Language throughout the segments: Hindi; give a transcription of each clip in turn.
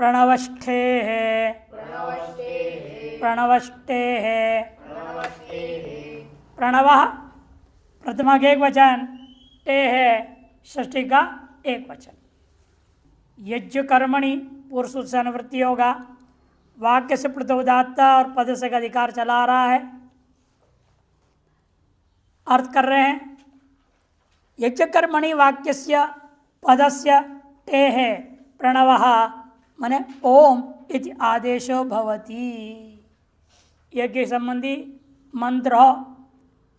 प्रणवष्ठे प्रणवष्टे प्रणव प्रथमा का एक वचन, टे है षष्ठी का एक वचन। यज्ञ कर्मणि पुरुष से अनुवृत्ति होगा। वाक्य से प्रतोदात्ता और पद से का अधिकार चला रहा है। अर्थ कर रहे हैं, यज्ञ कर्मणि वाक्यस्य पदस्य टे है प्रणवः मने ओम इति आदेशो भवति। यज्ञ संबंधी मंत्र हो,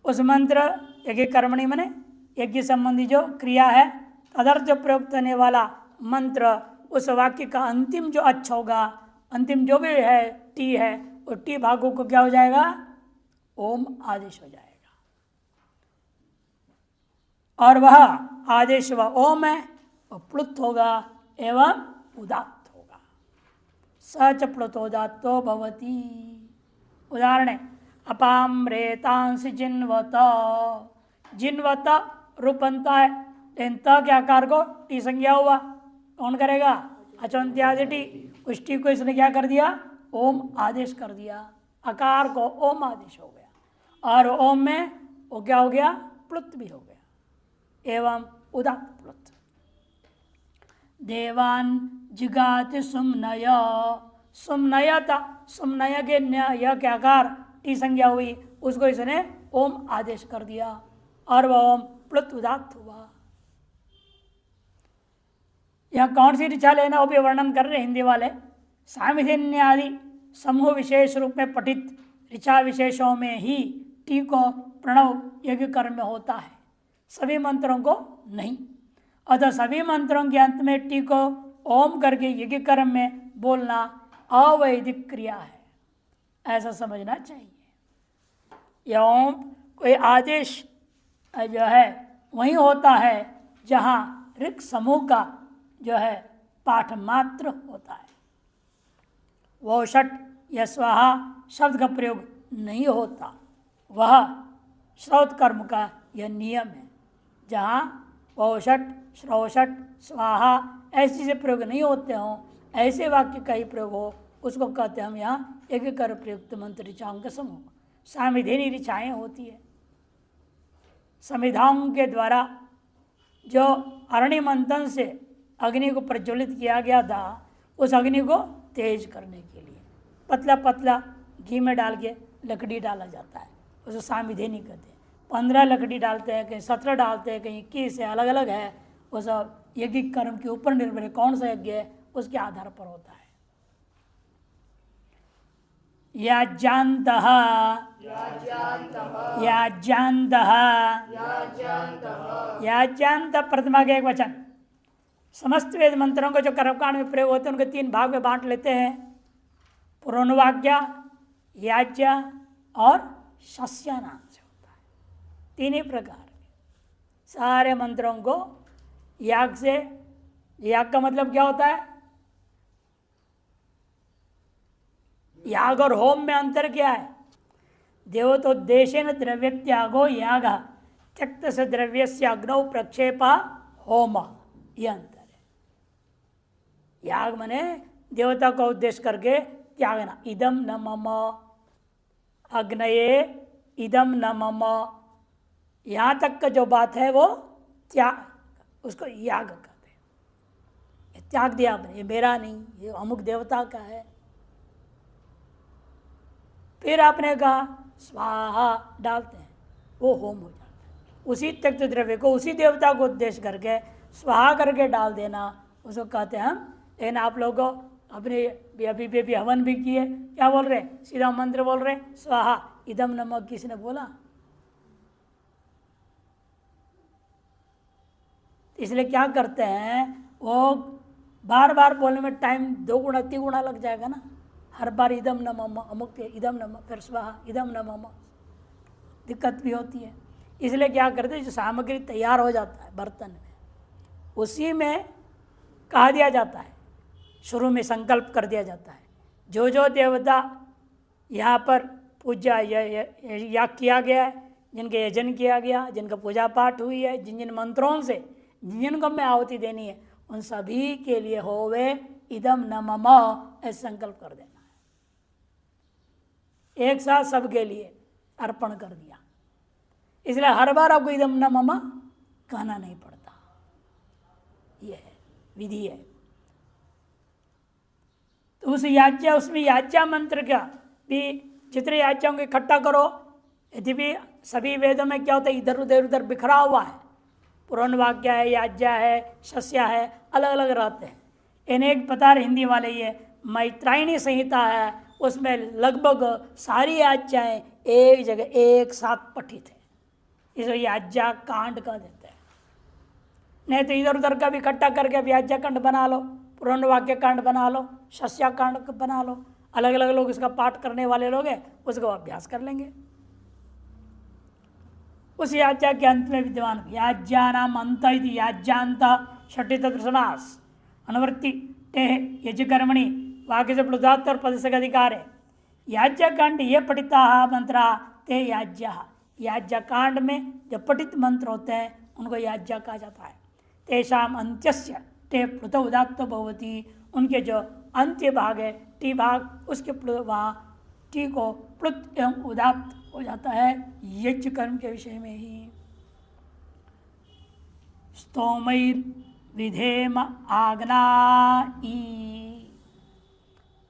उस मंत्र यज्ञ कर्मणि मने यज्ञ संबंधी जो क्रिया है, तदर्थ प्रयुक्त होने वाला मंत्र, उस वाक्य का अंतिम जो अच्छा होगा, अंतिम जो भी है टी है, और टी भागों को क्या हो जाएगा, ओम आदेश हो जाएगा। और वह आदेश वह ओम है, वह प्लुत होगा एवं उदात्त होगा। सच प्लुतोदात्तो भवति। उदाहरण है, अपाम्रेतांसि जिन्वत। जिन्वत रूप बनता है, लेकिन त के आकार को टी संज्ञा हुआ, कौन करेगा, अचंत्यादि टी। उस टी को इसने क्या कर दिया, ओम आदेश कर दिया, आकार को ओम आदेश हो गया। और ओम में वो क्या हो गया, प्लुत भी हो गया एवं उदात्त प्लुत। देवान जिगाति सुमनय। सुमनय था, सुमनय के न्याय के आकार टी संज्ञा हुई, उसको इसने ओम आदेश कर दिया और वह ओम प्लुत उदात्त हुआ। यह कौन सी ऋचा लेना, वो भी वर्णन कर रहे हिंदी वाले। सामिधिन्य आदि समूह विशेष रूप में पठित ऋचा विशेषों में ही टी को प्रणव यज्ञ कर्म में होता है, सभी मंत्रों को नहीं। अतः सभी मंत्रों के अंत में टी को ओम करके यज्ञ कर्म में बोलना अवैदिक क्रिया है, ऐसा समझना चाहिए। यह ओम कोई आदेश जो है वहीं होता है जहाँ ऋक् समूह का जो है पाठ मात्र होता है। वो षट या स्वाहा शब्द का प्रयोग नहीं होता, वह श्रौत कर्म का यह नियम है। जहाँ वोषट, श्रौषट, स्वाहा ऐसी चीज़ें प्रयोग नहीं होते हों, ऐसे वाक्य का ही प्रयोग हो, उसको कहते हैं हम यहाँ यज्ञ कर्म प्रयुक्त मंत्र ऋचाओं का समूह। सामिधिनी ऋचाएँ होती है, संविधाओं के द्वारा जो अरण्य मंथन से अग्नि को प्रज्वलित किया गया था, उस अग्नि को तेज करने के लिए पतला पतला घी में डाल के लकड़ी डाला जाता है, उसे सामिधेनी कहते हैं। 15 लकड़ी डालते हैं, कहीं 17 डालते हैं, कहीं 21 है, अलग अलग है। वो सब यज्ञ कर्म के ऊपर निर्भर है, कौन सा यज्ञ है उसके आधार पर होता है। याज्ञान्तः याज्ञान्तः याज्ञान्त प्रथमा का एक वचन। समस्त वेद मंत्रों को जो कर्मकांड में प्रयोग होते हैं उनके 3 भाग में बांट लेते हैं, पुरोन्वाज्ञा, याज्ञा और शस्य नाम से होता है। 3 ही प्रकार के सारे मंत्रों को याग से, याग का मतलब क्या होता है, याग और होम में अंतर क्या है। देवतोद्देशेन द्रव्य त्यागो याग त्यक्त से द्रव्य से अग्नौ प्रक्षेप होम, यह अंतर है। याग मने देवता का उद्देश्य करके त्यागना, इदम न मम अग्नये इदम न मम, यहाँ तक का जो बात है वो त्याग, उसको याग कहते हैं। त्याग दिया आपने, ये मेरा नहीं, ये अमुक देवता का है। फिर आपने कहा स्वाहा डालते हैं, वो होम हो जाता है। उसी त्यक्त द्रव्य को उसी देवता को उद्देश्य करके स्वाहा करके डाल देना, उसको कहते हैं हम। लेकिन आप लोग अपने अभी भी हवन भी किए, क्या बोल रहे, सीधा मंत्र बोल रहे स्वाहा इदम नमक, किसने बोला। इसलिए क्या करते हैं, वो बार बार बोलने में टाइम 2 गुना 3 गुना लग जाएगा ना। हर बार इदम न मम, अमुक इदम न, फिर स्वाहा इदम न मम, दिक्कत भी होती है। इसलिए क्या करते हैं, जो सामग्री तैयार हो जाता है बर्तन में, उसी में कहा दिया जाता है, शुरू में संकल्प कर दिया जाता है, जो जो देवता यहाँ पर पूजा याग किया गया है, जिनके यजन किया गया, जिनका पूजा पाठ हुई है, जिन जिन मंत्रों से जिन जिनको में आहुति देनी है, उन सभी के लिए होवे इदम न मम, ऐसा संकल्प कर देना है। एक साथ सबके लिए अर्पण कर दिया, इसलिए हर बार आपको इदम न मम कहना नहीं पड़ता। यह है विधि है। तो उस याज्ञा, उसमें याज्ञा मंत्र का भी जितने याज्ञाओं को इकट्ठा करो, यदि भी सभी वेदों में क्या होता है, इधर उधर उधर बिखरा हुआ है। पुराण वाक्य है, याज्ञा है, शस्या है, अलग अलग रहते हैं। इन्हें एक पता है हिंदी वाले, ये मैत्रायणी संहिता है, उसमें लगभग सारी याज्ञाएं एक जगह एक साथ पठित है। इसे याज्ञा कांड का देते हैं। नहीं तो इधर उधर का भी इकट्ठा करके अब याज्ञा कांड बना लो, पुराण वाक्य कांड बना लो, शस्या कांड बना लो। अलग अलग लोग इसका पाठ करने वाले लोग हैं, उसको अभ्यास कर लेंगे। उस याज्ञा के अंत में विद्यमान याज्ञा नाम अंत इति याज्ञांत षष्ठी तत्र समास अनुवृत्ति टे यजकर्मणि वाक्य से प्लुतात् और पद से अधिकार है। याज्ञा कांड ये पठिता मंत्रा ते याज्ञा, याज्ञा कांड में जो पठित मंत्र होते हैं उनको याज्ञा कहा जाता है। तेषाम अंत्यस्य ते प्लुत उदात्त भवति, उनके जो अंत्य भाग है टी भाग, उसके वहाँ टी को प्लुत एवं उदात्त हो जाता है यज्ञ कर्म के विषय में ही। स्तोमैर विधेम आग्नाई,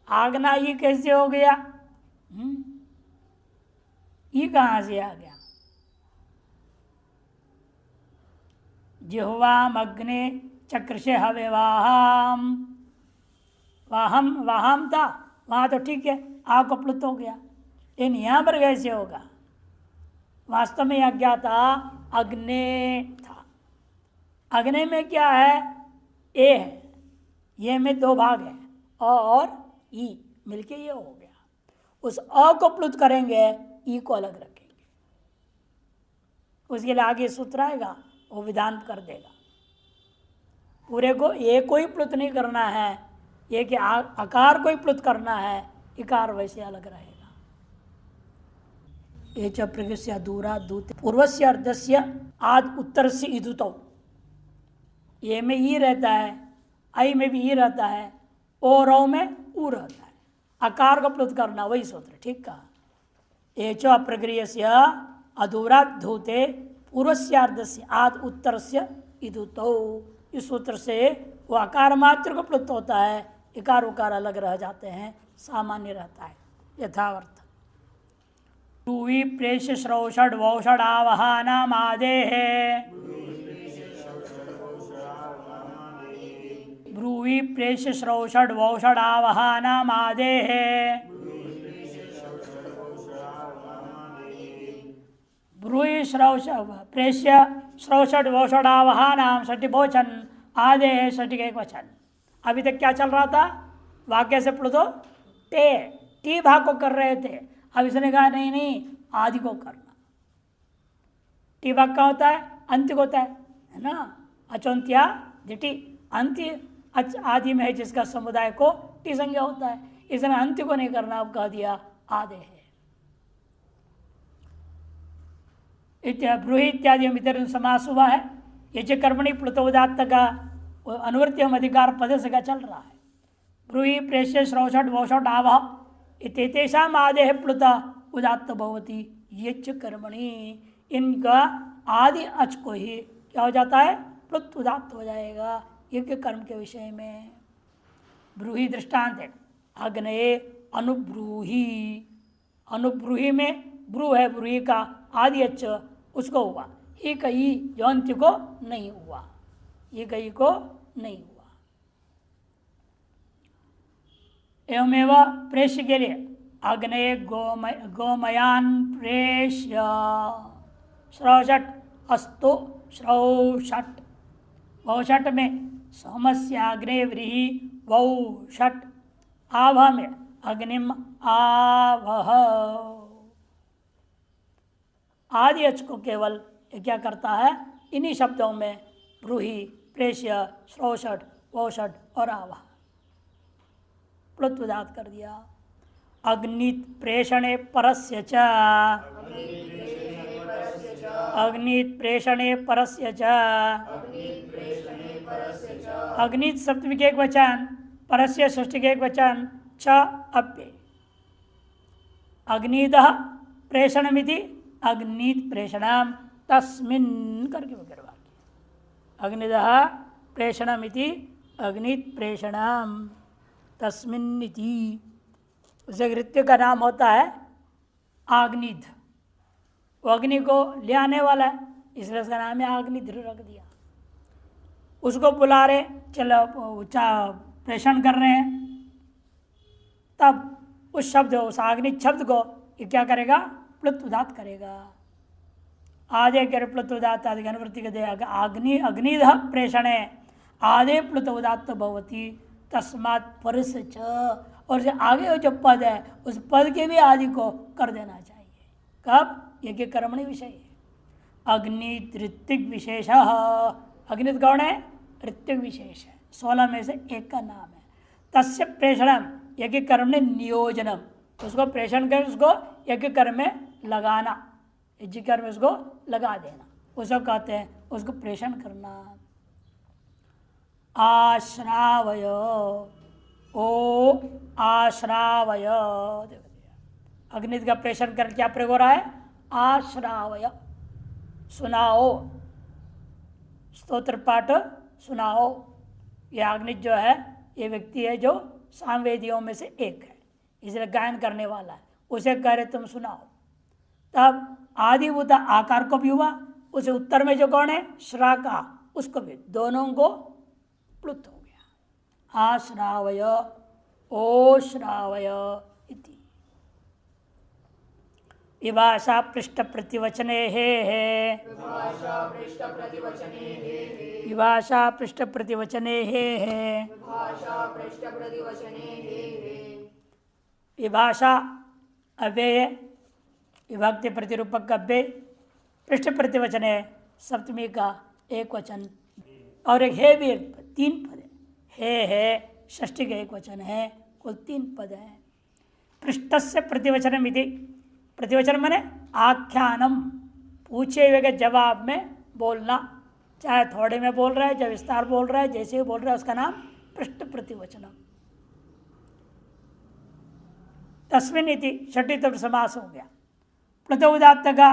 आग्नाई कैसे हो गया? ये कहाँ से आ गया? जिह्वाम अग्ने चक्रशे हवे वाहम, वाहम वाहम था वहाँ तो ठीक है, आग को प्लुत हो गया, लेकिन यहाँ पर कैसे होगा? वास्तव में यह क्या था? अग्ने था। अग्नि में क्या है? ए है, ये में दो भाग है, अ और ई मिलके ये हो गया। उस अ को प्लुत करेंगे, ई को अलग रखेंगे। उसके लिए आगे सूत्र आएगा, वो विधान कर देगा। पूरे को ए को ही प्लुत नहीं करना है, ये कि आकार को ही प्लुत करना है, इकार वैसे अलग रहेगा। ये च प्रगस्य दूरा दूत पूर्वस्य अर्धस्य आद उत्तर से इदुतो, ये में ई रहता है, आई में भी ई रहता है, ओ रौ में ऊ रहता है। आकार को प्लुत करना वही सूत्र, ठीक कहा। ये च प्रक्रियस्य अधूरा धूते पूर्वस्यार्धस्य आद उत्तर से इदुतो, इस सूत्र से वो आकार मात्र को प्लुत होता है, इकार उकार अलग रह जाते हैं, सामान्य रहता है यथावर्थ। ब्रूहि प्रेष श्रौषड वौषडावहानामादेः, ब्रूहि प्रेष श्रौषड वौषडावहानामादेः, ब्रूहि श्रौष प्रेष्य श्रौषड वौषडावहानाम षष्ठी बहुवचन, आदेः षष्ठी का एक वचन। अभी तक क्या चल रहा था? वाक्य से प्लुतो टे, टी भाग को कर रहे थे। अब इसने कहा नहीं नहीं, आदि को करना। टी भाग का होता है, अंत्य को होता है ना, अचोन्त्या दिटी, अंत्य आदि में है जिसका समुदाय को टी संज्ञा होता है, इसने अंत्य को नहीं करना, अब कह दिया आदे है। ब्रूहि इत्यादि वितरण समास हुआ है। यज्ञ कर्मणि प्लुतोदात्त का अनुवृत्ति एवं अधिकार पद से का चल रहा है। ब्रूहि प्रेष्य श्रौषड वौषड आवह इतेषाम आदेः प्लुत उदात्त भवति यज्ञ कर्मणि, इनका आदि अच को ही क्या हो जाता है? प्लुत उदात्त हो जाएगा यज्ञ कर्म के विषय में। ब्रूहि दृष्टांत है, अग्नये अनुब्रूहि, अनुब्रूहि में ब्रू है, ब्रूहि का आदि अच उसको हुआ, ही कही जो अंत्य को नहीं हुआ, ये कही को नहीं हुआ। एवमेव प्रेष्य के लिए अग्नये गोमयान प्रेष्य श्रौषट अस्तु श्रौषट, वौषट में सोमस्याग्ने व्रीहि वौषट, आवह में अग्निम आवह। आदि अच को केवल क्या करता है? इन्हीं शब्दों में ब्रूहि प्रेष्य श्रौषट वौषट और आवह प्लुत उदात्त कर दिया। अग्नित प्रेषणे परस्य च, अग्नित प्रेषणे परस्य च, अग्नित शब्द भी एक वचन, परस्य षष्ठी के एक वचन च अप्य अग्निदः प्रेषणमिति अग्नित प्रेषणम तस्मिन् करके वगैरह वाक्य अग्निदः प्रेषणमिति अग्नित प्रेषणम तस्मिन्निति। उसे नृत्य का नाम होता है आग्निध। वो अग्नि को ले आने वाला है, इसलिए उसका नाम है आग्निध रख दिया। उसको बुला रहे, चलो प्रेषण कर रहे हैं, तब उस शब्द उस आग्निध शब्द को ये क्या करेगा, प्लुत उदात करेगा। आदे कर प्लुत उदात आदि अनुवृत्ति के दे अग्नि अग्निध प्रेषणे आदे प्लुत उदात भवती तस्मात् परस च, और जो आगे जो पद है उस पद के भी आदि को कर देना चाहिए। कब? यज्ञ कर्मणि विषय अग्नि ऋत्विक विशेष। अग्नित कौन है? ऋत्विक विशेष है, 16 में से एक का नाम है। तस्य प्रेषणम यज्ञ कर्म ने नियोजनम, उसको प्रेषण कर उसको यज्ञ कर्म में लगाना, यज्ञ कर्म में उसको लगा देना, उसको कहते हैं उसको प्रेषण करना। आश्रावय ओ आश्रावय, अग्नित का प्रेषण कर क्या प्रयोग हो रहा है? आश्रावय, सुनाओ, स्तोत्र पाठ सुनाओ। यह अग्नित जो है ये व्यक्ति है जो सामवेदियों में से एक है, इसलिए गायन करने वाला है, उसे कह रहे तुम सुनाओ। तब आदिभूत आकार को भी हुआ, उसे उत्तर में जो कौन है? श्राका, उसको भी, दोनों को प्लुत हो गया। आश्रावय ओ श्रावय इति। विभाषा पृष्ठ प्रतिवचने हे विभाषा पृष्ठ प्रतिवचने हे विभाषा अव्यय विभक्ति प्रतिरूपक अव्यय, पृष्ठ प्रतिवचन है सप्तमी का एक वचन, और एक है भी 3 पद है षष्ठी का एक वचन है, कुल 3 पद है। पृष्ठ से प्रतिवचन मिति, प्रतिवचन माने आख्यानम, पूछे हुए के जवाब में बोलना, चाहे थोड़े में बोल रहा है, चाहे विस्तार बोल रहा है, जैसे भी बोल रहा है उसका नाम पृष्ठ प्रतिवचनम। तस्मिन् इति षष्ठी तब समास हो गया। प्लुत उदात्त का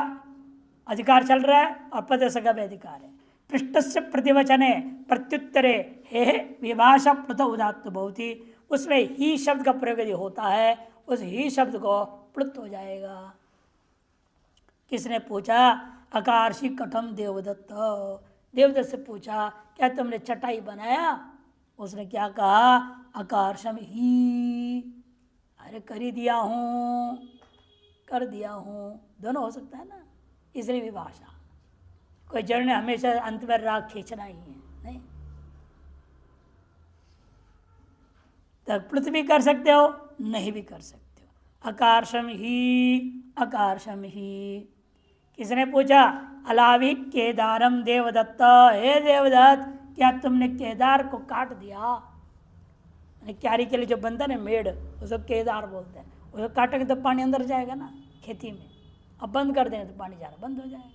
अधिकार चल रहा है और पदस्य का भी अधिकार है। पृष्ठ से प्रतिवचने प्रत्युत्तरे हे विभाषा प्लुत उदात्त भवति, उसमें ही शब्द का प्रयोग यदि होता है उस ही शब्द को प्लुत हो जाएगा। किसने पूछा? अकार्षि कठम देवदत्त, देवदत्त से पूछा क्या तुमने चटाई बनाया? उसने क्या कहा? अकार्षम ही, अरे कर ही दिया हूँ, कर दिया हूँ, दोनों हो सकता है ना, इसलिए विभाषा। कोई जड़ ने हमेशा अंत में राग खींचना ही है, नहीं तो प्लुत भी कर सकते हो, नहीं भी कर सकते हो। अकार्षम ही, अकार्षम ही। किसने पूछा? अलावी केदारम देवदत्त, हे देवदत्त क्या तुमने केदार को काट दिया? क्यारी के लिए जो बनता है ना मेड़, उसको केदार बोलते हैं। उसको काटेंगे तो पानी अंदर जाएगा ना खेती में, अब बंद कर देंगे तो पानी जाना बंद हो जाएगा।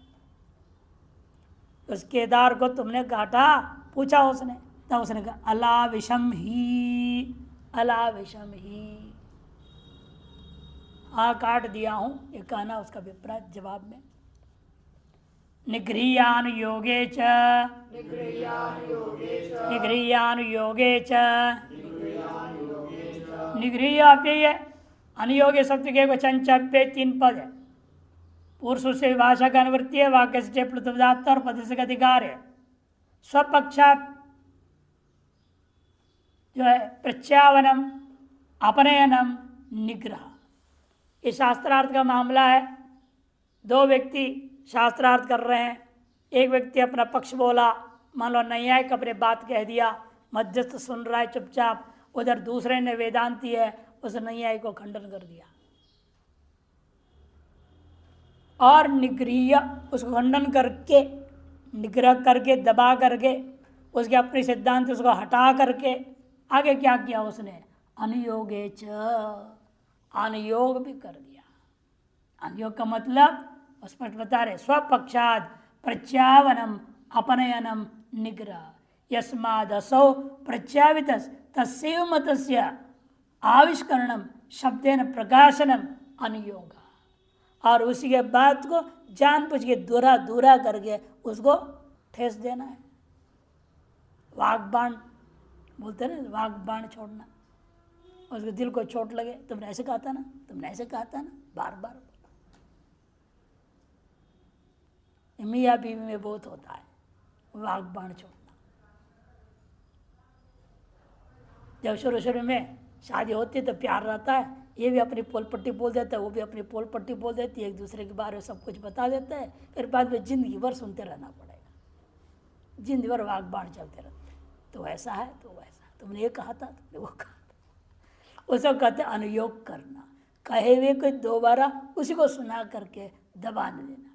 उस केदार को तुमने काटा? पूछा उसने, तब उसने कहा अलाविषम ही, अलाविषम ही, हाँ काट दिया हूं, ये कहना उसका विपरीत जवाब में। निगृह्यानुयोगे च, निगृह्यानुयोगे च, निगृह्य अप्यय अनुयोगे शब्द के वचन चप्य 3 पद है। पुरुष से विभाषा का अनुवृत्ति है, वाक्य से प्लुत उदात्त और पद से अधिकार है। स्वपक्षात जो है प्रत्यावनम अपनयनम निग्रह, ये शास्त्रार्थ का मामला है। 2 व्यक्ति शास्त्रार्थ कर रहे हैं, एक व्यक्ति अपना पक्ष बोला, मान लो नैयायिक अपने बात कह दिया, मध्यस्थ सुन रहा है चुपचाप, उधर दूसरे ने वेदांती है उस नैयायिक को खंडन कर दिया, और निगृह्य उसको खंडन करके, निग्रह करके, दबा करके, उसके अपने सिद्धांत उसको हटा करके आगे क्या किया उसने? अनुयोगे च, अनुयोग भी कर दिया। अनुयोग का मतलब स्पष्ट बता रहे, स्वपक्षाद प्रत्यावनम अपनयनम निग्रह, यस्मादसौ प्रत्यावित तस्यैव मतस्य आविष्करणम शब्देन प्रकाशनम अनुयोग। और उसी के बात को जानबूझ के दूरा दूरा करके उसको ठेस देना है। वाग्बाण बोलते हैं ना, वाग्बाण छोड़ना, उसके दिल को चोट लगे, तुमने ऐसे कहा था ना, तुमने ऐसे कहा था ना, बार बार। मियाँ बीवी में बहुत होता है वाग्बाण छोड़ना। जब शुरू शुरू में शादी होती है तो प्यार रहता है, ये भी अपनी पोल पट्टी बोल देता है, वो भी अपनी पोल पट्टी बोल देती है, एक दूसरे के बारे में सब कुछ बता देता है। फिर बाद में जिंदगी भर सुनते रहना पड़ेगा, जिंदगी भर वाग्बाण चलते रहते हैं। तो ऐसा है, तो वैसा, तुमने ये कहा था, तुमने वो कहा था। उसको कहते अनुयोग करना, कहे हुए कोई दोबारा उसी को सुना करके दबाने देना,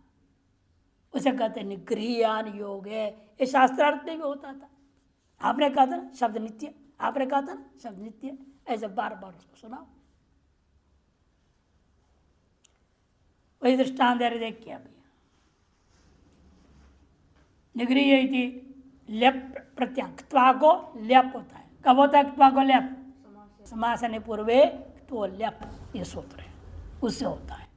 उसे कहते निगृह्यान योग है। ये शास्त्रार्थ में भी होता था। आपने कहा था ना शब्द नित्य, आपने कहा था ना शब्द नित्य, ऐसे बार बार उसको सुनाओ। वही दृष्टांत दे रहे, देखिए अभी निगृह्य इति लेप प्रत्यंग, क्त्वा को लेप होता है। कब होता है क्त्वा को लेप? समासने पूर्वे तो लेप, ये सूत्र है, उससे होता है।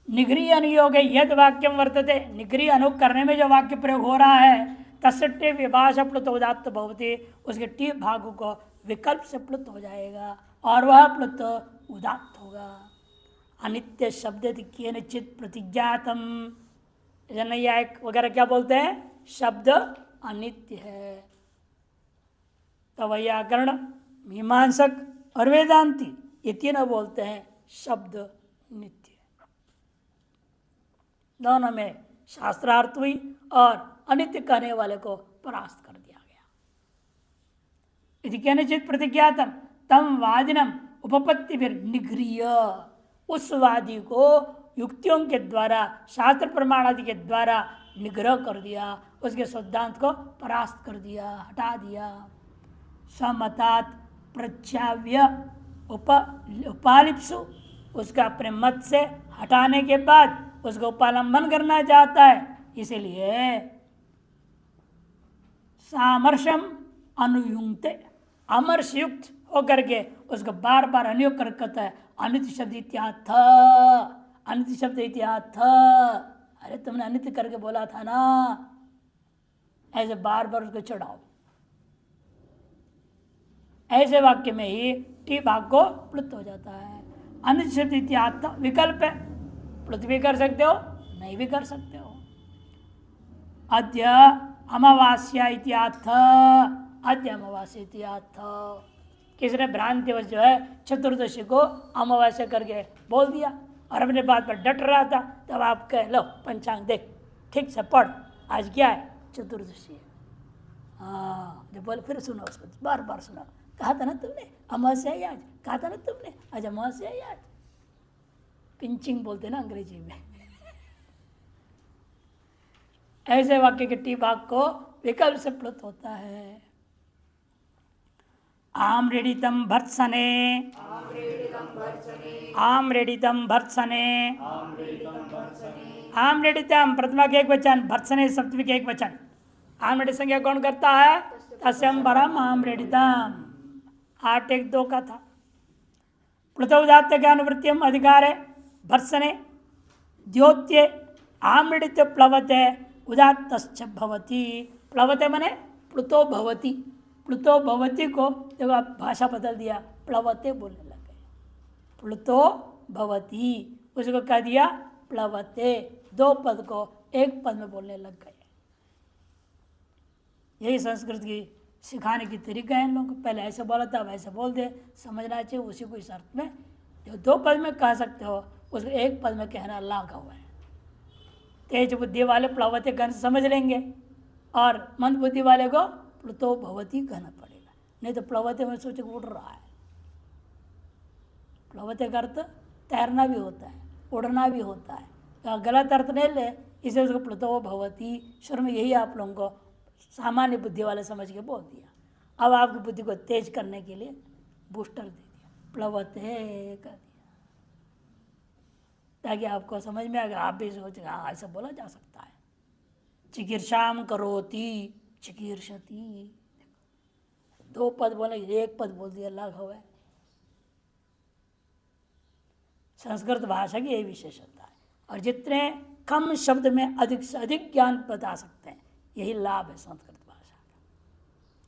निगृह्य अनुयोग यद वाक्यम वर्तते, निगृह्य अनुयोग करने में जो वाक्य प्रयोग हो रहा है, तस्टे विभाषा प्लुत उदात्त भवति, उसके टी भाग को विकल्प से प्लुत हो जाएगा और वह प्लुत उदात्त होगा। अनित्य शब्द केनचित प्रतिज्ञातम, नैयायिक वगैरह क्या बोलते हैं? शब्द अनित्य है। तो वैयाकरण, मीमांसक और वेदांती ये तीनों बोलते हैं शब्द नित्य। दोनों में शास्त्रार्थ हुई और अनित्य कहने वाले को परास्त कर दिया गया। यदि केनचित प्रतिज्ञातम तम वादिनम उपपत्ति फिर निगृह्य, उस वादी को युक्तियों के द्वारा, शास्त्र प्रमाण आदि के द्वारा निग्रह कर दिया, उसके सिद्धांत को परास्त कर दिया, हटा दिया। समतात प्रत्याव्य उपालिप्सु, उसका अपने मत से हटाने के बाद उसको उपालंबन करना चाहता है, इसलिए सामर्शम अनुयुक्ते, अमर्ष युक्त होकर के उसको बार बार अनुयोग कर कहता है अनित्य शब्द इत्याथ, अनित्य शब्द इत्याथ। अरे तुमने अनित्य करके बोला था ना, ऐसे बार बार उसको चढ़ाओ। ऐसे वाक्य में ही टी भाग को प्लुत हो जाता है। अनित्य शब्द इत्याथ विकल्प है, प्लुत भी कर सकते हो, नहीं भी कर सकते हो। अद्य अमावास्या इत्याथ, अद्य अमावास्या इत्याथ। किसने भ्रांतिवश जो है चतुर्दशी को अमावास्या करके बोल दिया और अपने बात पर डट रहा था, तब आप कह लो पंचांग देख ठीक से पढ़, आज क्या है? चतुर्दशी है। हाँ, जब बोले फिर सुनो उसको, बार बार सुनो। कहा था ना तुमने अमावस्या है आज, कहा था ना तुमने आज अमावस्या है आज। पिंचिंग बोलते ना अंग्रेजी में। ऐसे वाक्य के टी भाग को विकल्प से प्लुत होता है। आम्रेडितम भर्त्सने, आम्रेडितम भर्त्सने, आम्रेडितम प्रथमा के एक वचन, भर्त्सने सप्तमी के एक वचन। आम्रेडित संज्ञा कौन करता है? तस्यम परम आम्रेडितम। 8-1-2 का था। प्लुतो उदात्त के अनुवृत्तियम अधिकार है। भर्त्सने द्योत्ये आम्रेडित प्लवते उदात्तश्च भवति। प्लवते मने प्लुतो भवति, प्लुतो भवति को जब आप भाषा बदल दिया प्लवते बोलने लग गए। प्लुतो भवति उसको कह दिया प्लवते, 2 पद को एक पद में बोलने लग गए। यही संस्कृत की सिखाने की तरीका है इन लोगों को। पहले ऐसे बोला था, वैसे बोल दे, समझना चाहिए उसी को इस अर्थ में। जो 2 पद में कह सकते हो उसको एक पद में कहना लाघव हुआ है। तेज बुद्धि वाले प्लवते कहने से समझ लेंगे और मंद बुद्धि वाले को प्लुतो भवति कहना पड़ेगा, नहीं तो प्लवते में सोचे उड़ रहा है। प्लवते का अर्थ तैरना भी होता है, उड़ना भी होता है। तो गलत अर्थ नहीं ले, इसे उसको प्लुतो भवति शुरू में यही आप लोगों को सामान्य बुद्धि वाले समझ के बोल दिया। अब आपकी बुद्धि को तेज करने के लिए बूस्टर दे दिया, प्लवते कर दिया, ताकि आपको समझ में आएगा, आप भी सोचेगा हाँ ऐसा बोला जा सकता है। चिकीर्षाम करोति, चिकीर्षति। दो पद बोले, एक पद बोल दिया, लाघव हो गए। संस्कृत भाषा की यही विशेषता है। और जितने कम शब्द में अधिक से अधिक ज्ञान बता सकते हैं, यही लाभ है संस्कृत भाषा का।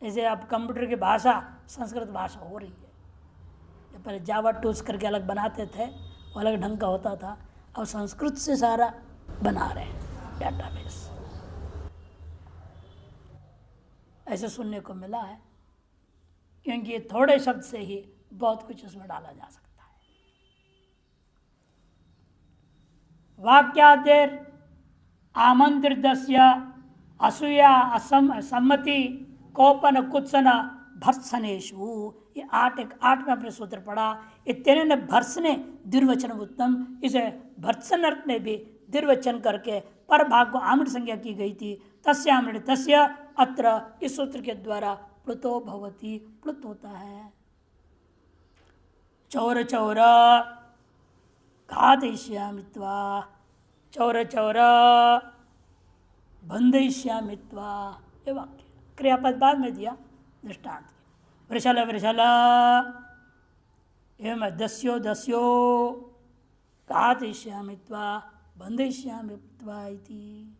जैसे अब कंप्यूटर की भाषा संस्कृत भाषा हो रही है। पहले जावा टूल्स करके अलग बनाते थे, वो अलग ढंग का होता था। अब संस्कृत से सारा बना रहे हैं डाटाबेस। ऐसे सुनने को मिला है, क्योंकि ये थोड़े शब्द से ही बहुत कुछ उसमें डाला जा सकता है। वाक्यादेर आमंत्रितस्य असूया असम्मति कोपन कुत्सन भर्त्सनेषु, ये आठ में अपने सूत्र पढ़ा। इतने भर्त्सने द्विर्वचन उत्तम, इसे भर्त्सन अर्थ में भी द्विर्वचन करके पर भाग को आमृत संज्ञा की गई थी। तस्य आमृत तस्य अत्र, इस सूत्र के द्वारा प्लुतो भवति, प्लुत होता है। चौर चौर घातयिष्यामित्वा, चौर चौर बंधयिष्यामित्वा, ये वाक्य क्रियापद बाद में दिया दृष्टांत। वृषल वृषल एवं दस्यो दस्यो घातयिष्यामित्वा बंधयिष्यामित्वा इति।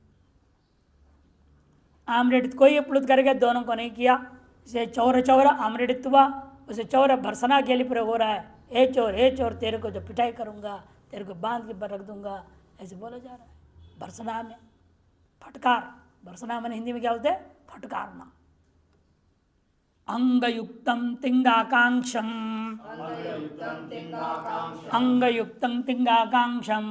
आमृत कोई प्लुत करके दोनों को नहीं किया। इसे चौर चौर आमृतवा, उसे चौर भर्सना के लिए प्रयोग हो रहा है। हे चोर तेरे को जो पिटाई करूंगा, तेरे को बांध के रख दूंगा, ऐसे बोला जा रहा है। भर्सना में फटकार, भर्सना में हिंदी में क्या बोलते हैं? फटकारना। अंगयुक्तम तिंगाकांक्षम, अंगयुक्तम तिंगाकांक्षम,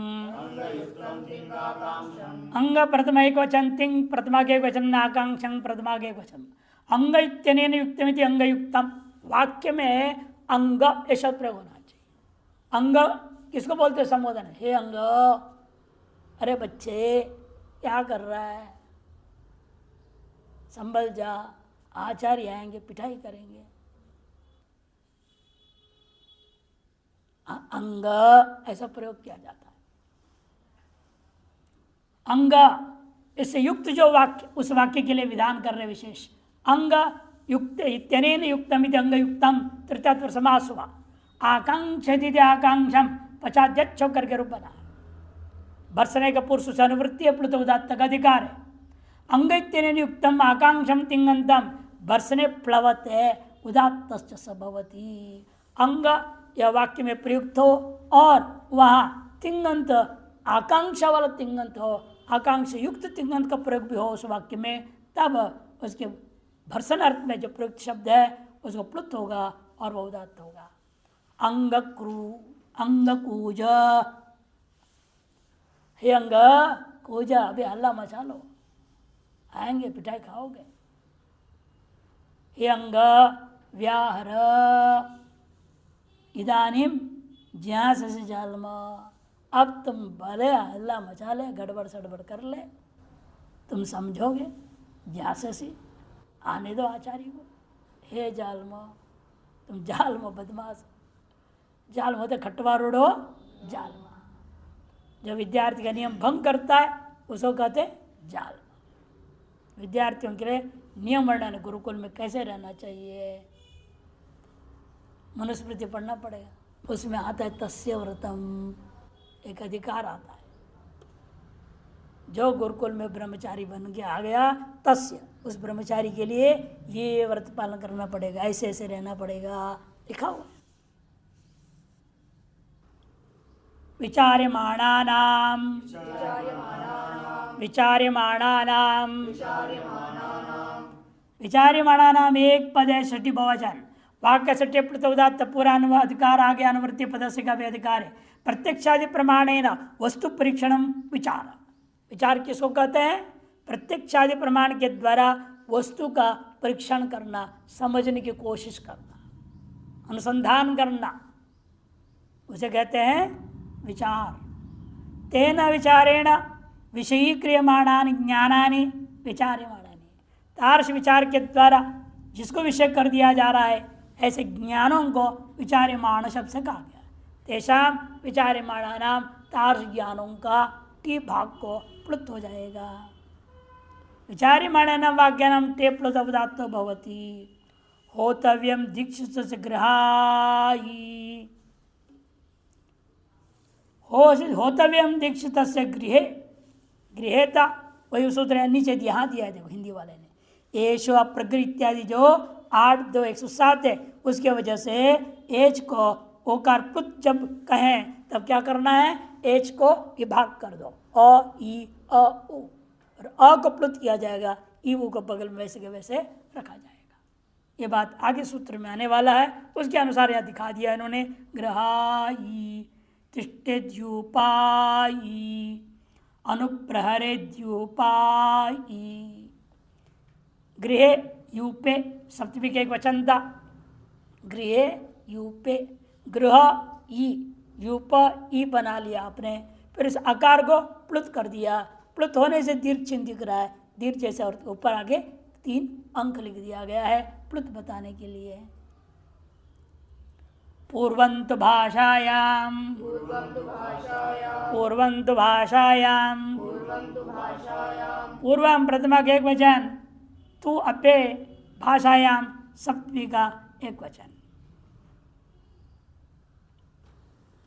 अंग प्रथम एक वचन, तिंग प्रथमा के वचन, आकांक्षं प्रथमा के वचन। अंग इत्यनेन युक्तमिति अंगयुक्तम, वाक्य में अंग ये शब्द प्रयोग होना चाहिए। अंग किसको बोलते हैं? संबोधन। हे अंग, अरे बच्चे क्या कर रहा है, संभल जा, आचार्य आएंगे पिटाई करेंगे। अंग ऐसा प्रयोग किया जाता है। अंग इससे युक्त जो वाक्य, उस वाक्य के लिए विधान कर रहे विशेष। अंग युक्त इत्यनेन युक्तमिति अंग युक्तम, तृतीयात्व समास हुआ। आकांक्षति आकांक्षम पचाद्यक्ष करके रूप बना। भर्सने का पुरुष से अनुवृत्ति है, प्लुत उदात्त का अधिकार है। अंग इत्यनेन युक्तम आकांक्षम तिंगंतम, भर्सने प्लवत है उदात्त भवति। अंग यह वाक्य में प्रयुक्त हो और वहां तिंगंत आकांक्षा वाला तिंगंत हो, आकांक्षा युक्त तिंगंत का प्रयोग भी हो उस वाक्य में, तब उसके भर्सन अर्थ में जो प्रयुक्त शब्द है उसको प्लुत होगा और वह उदात्त होगा। अंग क्रू, अंग कूज, हे अंग कूजा, अभी हल्ला मचा लो, आएंगे पिटाई खाओगे। हे अंग व्याहर इदानीम ज्ञास से जालमा, अब तुम भले हल्ला मचा ले, गड़बड़ सड़बड़ कर ले, तुम समझोगे। ज्ञास से आने दो आचार्य को। हे जालमा, तुम जालमा बदमाश, जाल होते खटवा रोड़ो जालमा। जो विद्यार्थी का नियम भंग करता है उसको कहते जालमा। विद्यार्थियों के लिए नियम वर्णन गुरुकुल में कैसे रहना चाहिए, मनुस्मृति पढ़ना पड़ेगा। उसमें आता है तस्य व्रतम, एक अधिकार आता है। जो गुरुकुल में ब्रह्मचारी बन के आ गया, तस्य, उस ब्रह्मचारी के लिए ये व्रत पालन करना पड़ेगा, ऐसे ऐसे रहना पड़ेगा, लिखा हुआ। विचार्यमाणानाम, विचार्यमाणानाम, विचार्यमाणानाम एक पद है, षष्ठी बहुवचन। वाक्य षष्ठी प्लुत उदात्त पूरा अधिकार आगे अनुवृत्ति पदस्य का भी अधिकार है। प्रत्यक्षादि प्रमाणेन वस्तु परीक्षणम विचार। विचार किसको कहते हैं? प्रत्यक्षादि प्रमाण के द्वारा वस्तु का परीक्षण करना, समझने की कोशिश करना, अनुसंधान करना, उसे कहते हैं विचार। तेन विचारेण विषयीक्रियमाणानि ज्ञानानि विचार्यमाणानि। तार्श विचार के द्वारा जिसको विषय कर दिया जा रहा है, ऐसे ज्ञानों को विचार्यमाण शब्द से कहा गया। तेषाम विचार्यमाणानाम, तार्श ज्ञानों का टी भाग को प्लुत हो जाएगा। विचार्यमाणानां वाक्यानां ते प्लुतपदार्थो भवति होतव्यं दीक्षितस्य गृहायि होतव्यं दीक्षितस्य गृहे गृहेता वही सूत्र है नीचे यहाँ दिया है देखो हिंदी वाले ने एश अप्रग्र इत्यादि जो 8, 2, 107 है उसके वजह से एच को ओकार पुत जब कहें तब क्या करना है एच को विभाग कर दो अ ई अ उ और अ को प्लुत किया जाएगा ई उ को बगल में वैसे के वैसे रखा जाएगा। ये बात आगे सूत्र में आने वाला है उसके अनुसार यहाँ दिखा दिया इन्होंने ग्रहाई तिष्ठेद्युपायी अनुप्रहरेद्युपायी गृहे यूपे सप्तमी के एक वचन था गृहे यूपे गृह ई यूप ई बना लिया आपने फिर इस आकार को प्लुत कर दिया प्लुत होने से दीर्घ चिन्ह दिख रहा है दीर्घ जैसे और ऊपर आगे 3 अंक लिख दिया गया है प्लुत बताने के लिए। पूर्वन्तु भाषायां पूर्वं प्रथमा का एक वचन तू अपे भाषायां सप्तमी का एक वचन।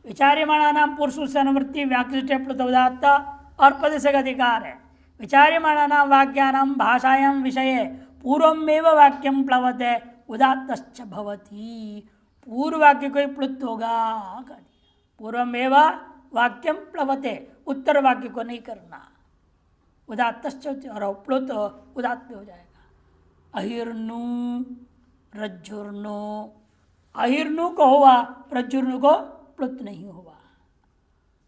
विचार्यमाणानां पुरुषों से अनुवृत्ति व्याकृष्टे प्लुतोदात्त और पद से अधिकार है। विचार्यमाणानां वाक्यानां भाषायां विषये पूर्वमेव वाक्यं प्लवते उदात्तश्च भवति पूर्व वाक्य कोई प्लुत होगा पूर्वमेव वाक्यम प्लवते उत्तर वाक्य को नहीं करना उदात्तश्च और प्लुत उदात्त हो जाएगा। अहिर्नु रज्जुर्नु अहिर्नु को हुआ रज्जुर्नु को प्लुत नहीं हुआ।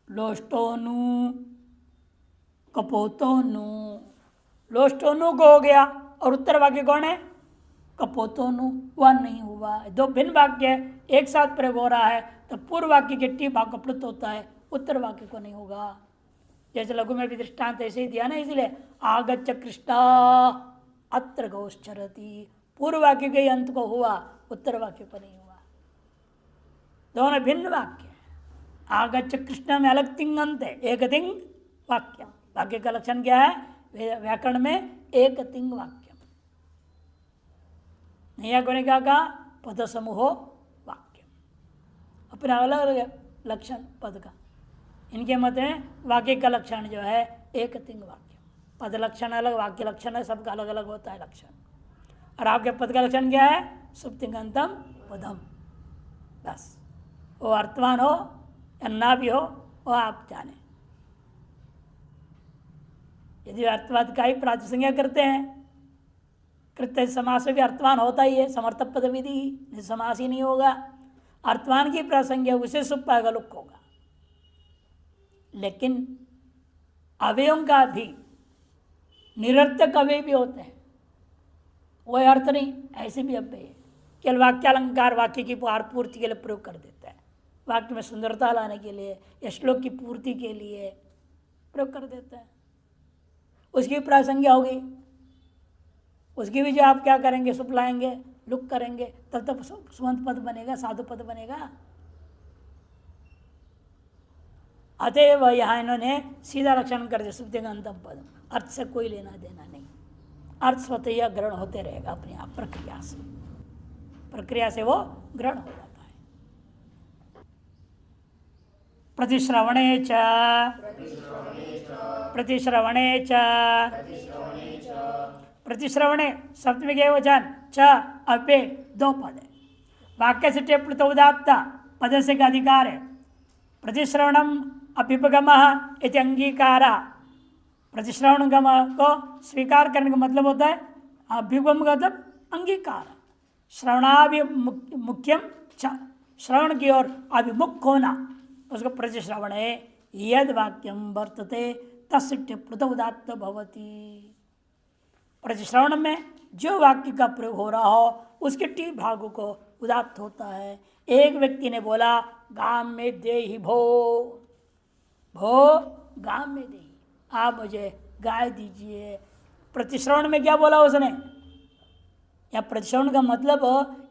लोष्टोनु कपोतोनु लोष्टोनु को हो गया और उत्तर वाक्य कौन है कपोतोनु वह नहीं हुआ। दो भिन्न वाक्य एक साथ प्रयोग हो रहा है तो पूर्व वाक्य के टी भाग का प्लुत होता है उत्तर वाक्य को नहीं होगा। जैसे लघु में भी दृष्टांत ऐसे ही दिया ना इसलिए आगच्छ कृष्णा अत्र गौश्चरति पूर्व वाक्य के अंत को हुआ उत्तर वाक्य को नहीं हुआ। दोनों भिन्न वाक्य आगच्छ कृष्ण में अलग तिंग अंत है एक तिंग वाक्य वाक्य का लक्षण क्या है व्याकरण में एक तिंग वाक्य नैयायिकों ने क्या कहा पद समूह वाक्य अपना अलग अलग लक्षण पद का इनके मत में वाक्य का लक्षण जो है एक तिंग वाक्य पद लक्षण अलग वाक्य लक्षण है सबका अलग अलग होता है लक्षण और आपके पद का लक्षण क्या है सुप्तिंगंतम पदम बस वो अर्थवान हो या ना भी हो वो आप जाने। यदि अर्थवाद का ही प्रातिसंज्ञा करते हैं कृत्य समास में भी अर्थवान होता ही है समर्थक पद विधि समास ही नहीं होगा अर्थवान की प्रासंज्ञा उसे सुप पाएगा लुक होगा लेकिन अवयों का भी निरर्थक अवय भी होते हैं वह अर्थ नहीं ऐसे भी अव्यय है केवल वाक्यालंकार वाक्य की पूर्ति के लिए प्रयोग कर देता है वाक्य में सुंदरता लाने के लिए या श्लोक की पूर्ति के लिए प्रयोग कर देता है उसकी प्रासंज्ञा होगी उसकी भी जो आप क्या करेंगे सुप लाएंगे लुक करेंगे तब तक सुवंत पद बनेगा साधु पद बनेगा। अतएव यहाँ इन्होंने सीधा लक्षण कर दिया सुप्तिंगंतम पद अर्थ से कोई लेना देना नहीं अर्थ स्वतः ग्रहण होते रहेगा अपने आप प्रक्रिया से वो ग्रहण हो जाता है। प्रतिश्रवणे सप्तमी के वचन च अपे 2 पद है वाक्य से टेप्लुत उदात्त पद से का अधिकार है। प्रतिश्रवणम अभ्युपगम इति अंगीकार प्रतिश्रवणगम को स्वीकार करने का मतलब होता है अभ्युपगम का मतलब अंगीकार श्रवणाभिमुख्यम श्रवण की ओर अभिमुख होना उसको प्रतिश्रवण है यद वाक्यम वर्तते तस्य टिप्लुत उदात्त भवति। प्रतिश्रवण में जो वाक्य का प्रयोग हो रहा हो उसके टी भागों को उदात्त होता है। एक व्यक्ति ने बोला गाम में दे ही भो गाम में दे आप मुझे गाय दीजिए। प्रतिश्रवण में क्या बोला उसने या प्रतिश्रवण का मतलब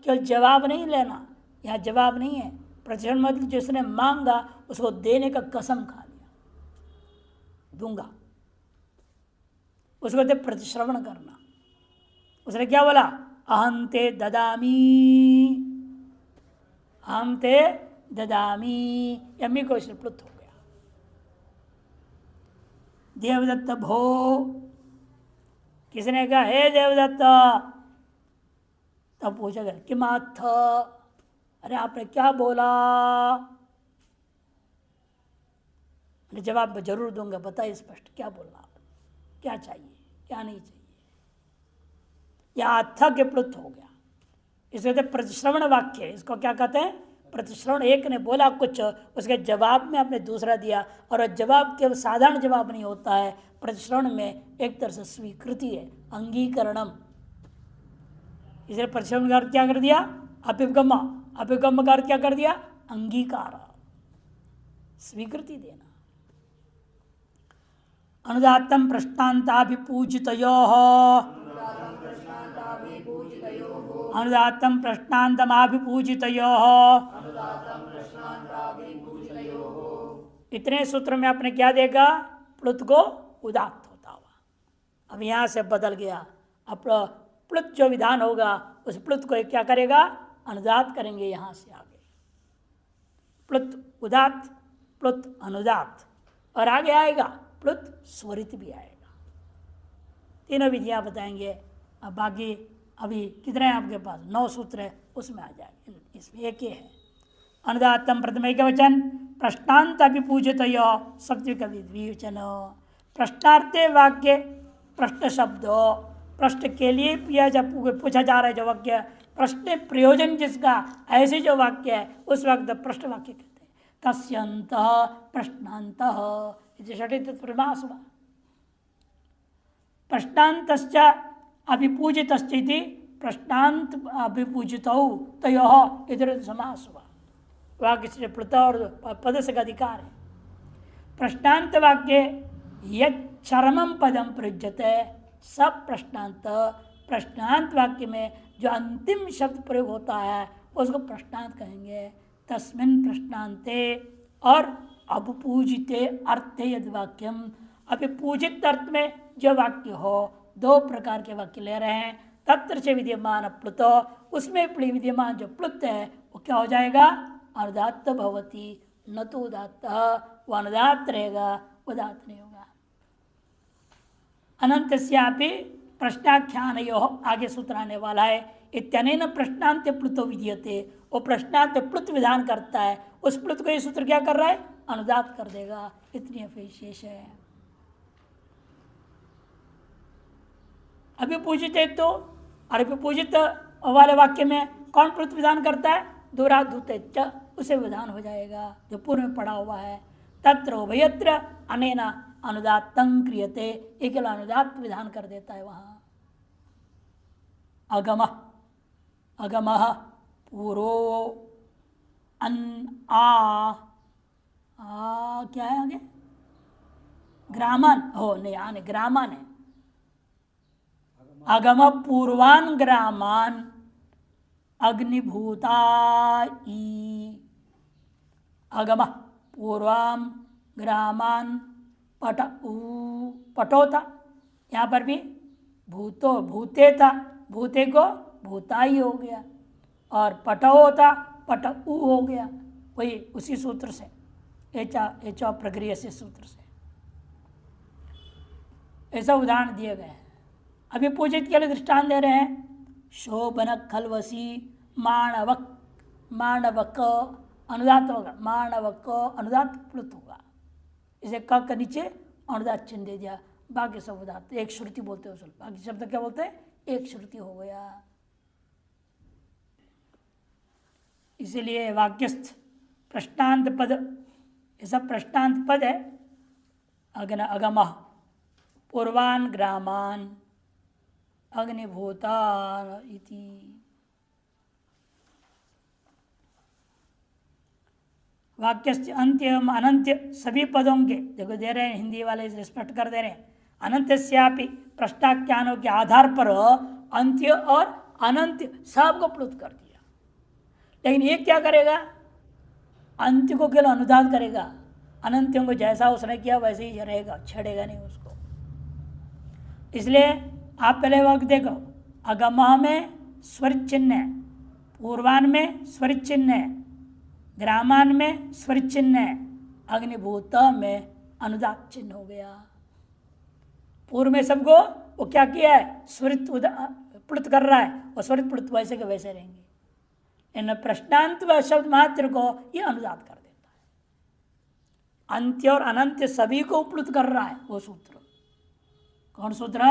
केवल जवाब नहीं लेना यहाँ जवाब नहीं है प्रतिश्रवण मतलब जिसने मांगा उसको देने का कसम खा लिया दूंगा उसको कहते प्रतिश्रवण करना। उसने क्या बोला? अहं ते ददामी, अहं ते ददामी, यमी को प्लुत हो गया। देवदत्त भो, किसने कहा हे देवदत्त, तब पूछा गया किमाथ, अरे आपने क्या बोला? जवाब मैं जरूर दूंगा, बताइए स्पष्ट क्या बोलना आपने, क्या चाहिए क्या नहीं चाहिए। यह अथ के प्लुत हो गया। इसे कहते प्रतिश्रवण वाक्य। इसको क्या कहते हैं? प्रतिश्रवण। एक ने बोला कुछ, उसके जवाब में आपने दूसरा दिया, और जवाब केवल साधारण जवाब नहीं होता है, प्रतिश्रवण में एक तरह से स्वीकृति है, अंगीकरणम। इसलिए प्रतिश्रवण का अर्थ क्या कर दिया? अभिगम। अभिगम का अर्थ क्या कर दिया? अंगीकार, स्वीकृति देना। अनुदात्तम प्रश्नांताभिपूजितयोः, अनुदात्तम प्रश्नांतमाभिपूजितयोः। इतने सूत्र में आपने क्या देखा? प्लुत को उदात्त होता हुआ। अब यहां से बदल गया। अब प्लुत जो विधान होगा उस प्लुत को क्या करेगा? अनुदात करेंगे। यहां से आगे प्लुत उदात, प्लुत अनुदात, और आगे आएगा प्लुत स्वरित भी आएगा। तीनों विधियां बताएंगे। अब बाकी अभी कितने हैं आपके पास? 9 सूत्र है, उसमें आ जाएंगे। इसमें एक ही है। अनुदात्तम प्रथम एक वचन, प्रश्नांत अभिपूजित सप्तमी का द्विवचन। प्रश्नार्थे वाक्य प्रश्न शब्द, प्रश्न के लिए जब पूछा जा रहा है जो वाक्य, प्रश्न प्रयोजन जिसका, ऐसे जो वाक्य है उस वक्त प्रश्न वाक्य कहते हैं। तस्यंत प्रश्नांत समास हुआ। प्रश्नांत अभिपूजित प्रश्नांत अभिपूजित तयोः इधर समास हुआ। वाक्य से प्लुत और पद से का अधिकार है। प्रश्नांत वाक्य यरमम पदम प्रयुज्यते, सब प्रश्नांत, प्रश्नांत वाक्य में जो अंतिम शब्द प्रयोग होता है उसको प्रश्नांत कहेंगे। तस्मिन् प्रश्नांते, और अभिपूजिते अर्थे यद वाक्यम, अभिपूजित अर्थ में जो वाक्य हो, 2 प्रकार के वाक्य ले रहे हैं। तत्र से विद्यमान प्लुत, उसमें विद्यमान जो प्लुत है वो क्या हो जाएगा? अनुदात्त भवति, न तो उदात्त। वो अनुदात्त रहेगा, उदात्त नहीं होगा। अनंतस्यापि प्रश्नाख्यानयोः, आगे सूत्र आने वाला है। इत्यनेन प्रश्नांत प्लुतो विधीयते, वो प्रश्नांत प्लुत विधान करता है, उस प्लुत को ये सूत्र क्या कर रहा है? अनुदात कर देगा। इतनी विशेष है। अभिपूजित है तो, और अभिपूजित वाले वाक्य में कौन प्लुत विधान करता है? दूराधूत, उसे विधान हो जाएगा जो पूर्व में पढ़ा हुआ है। तत्र उभयत्र अनेना अनुदात्तं क्रियते, एक अनुदात विधान कर देता है वहां। अगम, अगम पूर्वो अन क्या है आगे? ग्रामन हो नहीं, आने ग्रामन है। अगम पूर्वान ग्रामान अग्निभूता, अगम पूर्वाम ग्रामान पटोता, यहाँ पर भी भूतो भूते था, भूते को भूताई हो गया, और पटोता पटऊ हो गया। वही उसी सूत्र से, एचा प्रक्रिया से सूत्र से ऐसा उदाहरण दिए गए हैं। अभी पूजित के लिए दृष्टांत दे रहे हैं। शोभन खलवसी माणवक, माणवक अनुदात होगा, माणवक अनुदात प्लुत होगा। इसे क के नीचे अनुदात चिन्ह दे दिया, बाकी सब उदात। एक श्रुति बोलते हैं, बाकी शब्द क्या बोलते हैं? एक श्रुति हो गया। इसीलिए वाक्यस्थ प्रश्नांत पद, ये सब प्रश्नांत पद है। अग्न अगम पूर्वान ग्रामान अग्निभूता इति। वाक्य अंत्य एवं अनंत्य सभी पदों के, देखो दे रहे हैं हिंदी वाले स्पष्ट कर दे रहे हैं। अनंत्यापि प्रश्नाख्यानों के आधार पर अंत्य और अनंत्य सबको प्लुत कर दिया। लेकिन ये क्या करेगा? अंत्य को केवल अनुदात करेगा, अनंत्यों को जैसा उसने किया वैसे ही रहेगा, छेड़ेगा नहीं उसको। इसलिए आप पहले वक्त देखो, अगमः में स्वर चिन्ह है, पूर्वान में स्वर चिन्ह है, ग्रामान में स्वर चिन्ह है, अग्निभूत में अनुदात चिन्ह हो गया। पूर्व में सबको वो क्या किया है, स्वरित प्लुत कर रहा है, और स्वरित प्लुत वैसे के वैसे रहेंगे। इन प्रश्नांत व शब्द मात्र को ये अनुदात कर देता है। अंत्य और अनंत सभी को प्लुत कर रहा है वो सूत्र। कौन सूत्र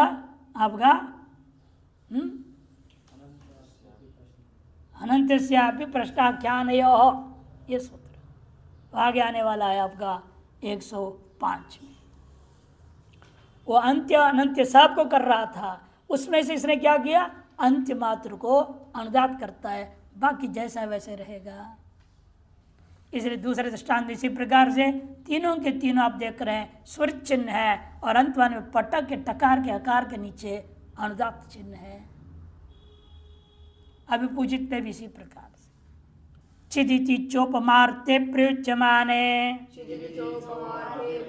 आपका? अनंत्यस्यापि प्रश्नाख्यान, ये सूत्र आगे आने वाला है आपका 105 में। वो अंत्य अनंत्य सब को कर रहा था, उसमें से इसने क्या किया, अंत्य मात्र को अनुदात करता है, बाकी जैसा वैसे रहेगा। इसलिए दूसरे दृष्टांत इसी प्रकार से तीनों के तीनों आप देख रहे हैं स्वर चिन्ह है, और अंतवान में पटक के टकार के आकार के नीचे अनुदात चिन्ह है। अभी पूजित में भी इसी प्रकार से चिदिति चोपमार्ते प्रयुज्यमाने, चिदिति चोपमार्ते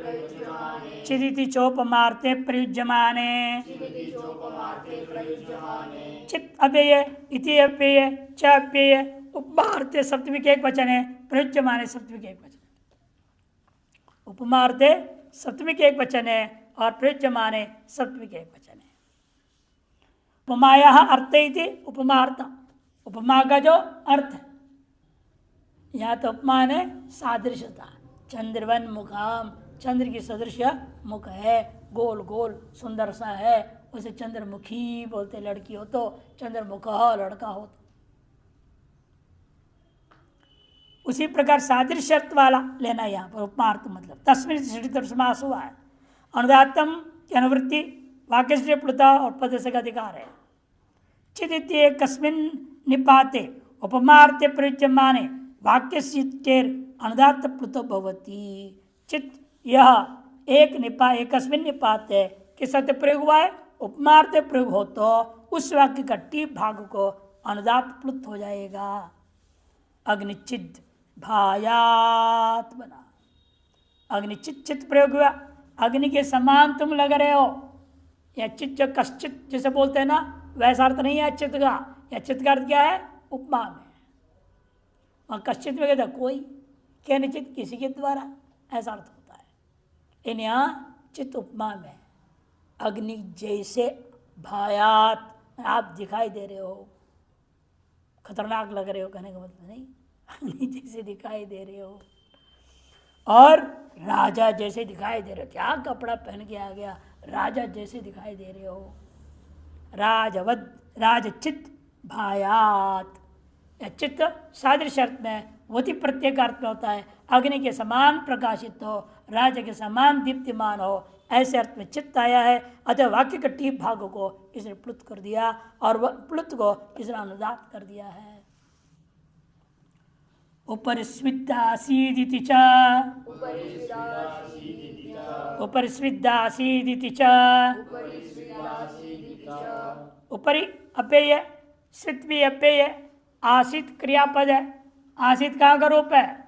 प्रयुज्यमाने, चित अव्यय इति अव्यय च अव्यय, उपमार्ते सप्तमी के एक वचन है, प्रयुज्यमाने सप्तमी के एक वचन। उपमार्ते सप्तमी के एक वचन है और प्रयुज्यमाने सप्तमी के एक वचन है। उपमाया अर्थ इति उपमार्थ, उपमा का जो अर्थ है, यहाँ तो उपमा ने सादृश्यता, चंद्रवन मुखाम, चंद्र की सदृश मुख है, गोल गोल सुंदर सा है, उसे चंद्रमुखी बोलते। लड़की हो तो चंद्रमुख, लड़का हो तो। उसी प्रकार सादृश्य अर्थ वाला लेना यहाँ पर उपमार्थ मतलब तस्मिन समास हुआ है। अनुदातम की अनुवृत्ति वाक्य से प्लुता और पद से का अधिकार है। चिदित्य कस्मिन निपाते उपमार्थे प्रयुज्यमाने वाक्य से अनुदात प्लुतो भवति। चित यह एक निपा एकस्मिन निपात है कि सत्य प्रयोग हुआ है, उपमार्थ प्रयोग हो तो उस वाक्य का टी भाग को अनुदात प्लुत हो जाएगा। अग्निचिद भायात बना, अग्निचित चित प्रयोग हुआ, अग्नि के समान तुम लग रहे हो। या चित जो कश्चित जैसे बोलते हैं ना, वैसा अर्थ नहीं है चित्त का। या चित्त का अर्थ क्या है, उपमा में। और कश्चित में कहता कोई, क्या निश्चित किसी के द्वारा, ऐसा अर्थ होता है। इन यहाँ चित्त उपमा में अग्नि जैसे भायात, आप दिखाई दे रहे हो, खतरनाक लग रहे हो कहने का मतलब नहीं, अग्नि जैसे दिखाई दे रहे हो, और राजा जैसे दिखाई दे रहे हो। क्या कपड़ा पहन के आ गया, राजा जैसे दिखाई दे रहे हो। राजवद राजचित भायात, चित्त सादृश्य अर्थ में वति प्रत्येक अर्थ में होता है। अग्नि के समान प्रकाशित हो, राजा के समान दीप्तिमान हो, ऐसे अर्थ में चित्त आया है। अतः वाक्य के टीप भागों को इसने प्लुत कर दिया और वह प्लुत को इसने अनुदात कर दिया है। उपरिस्विद्दासीदिति च, उपरिस्विद्दासीदिति च, उपरि अपेय, स्वित भी अपेय, आसित क्रियापद है। आसित कहाँ का रूप है,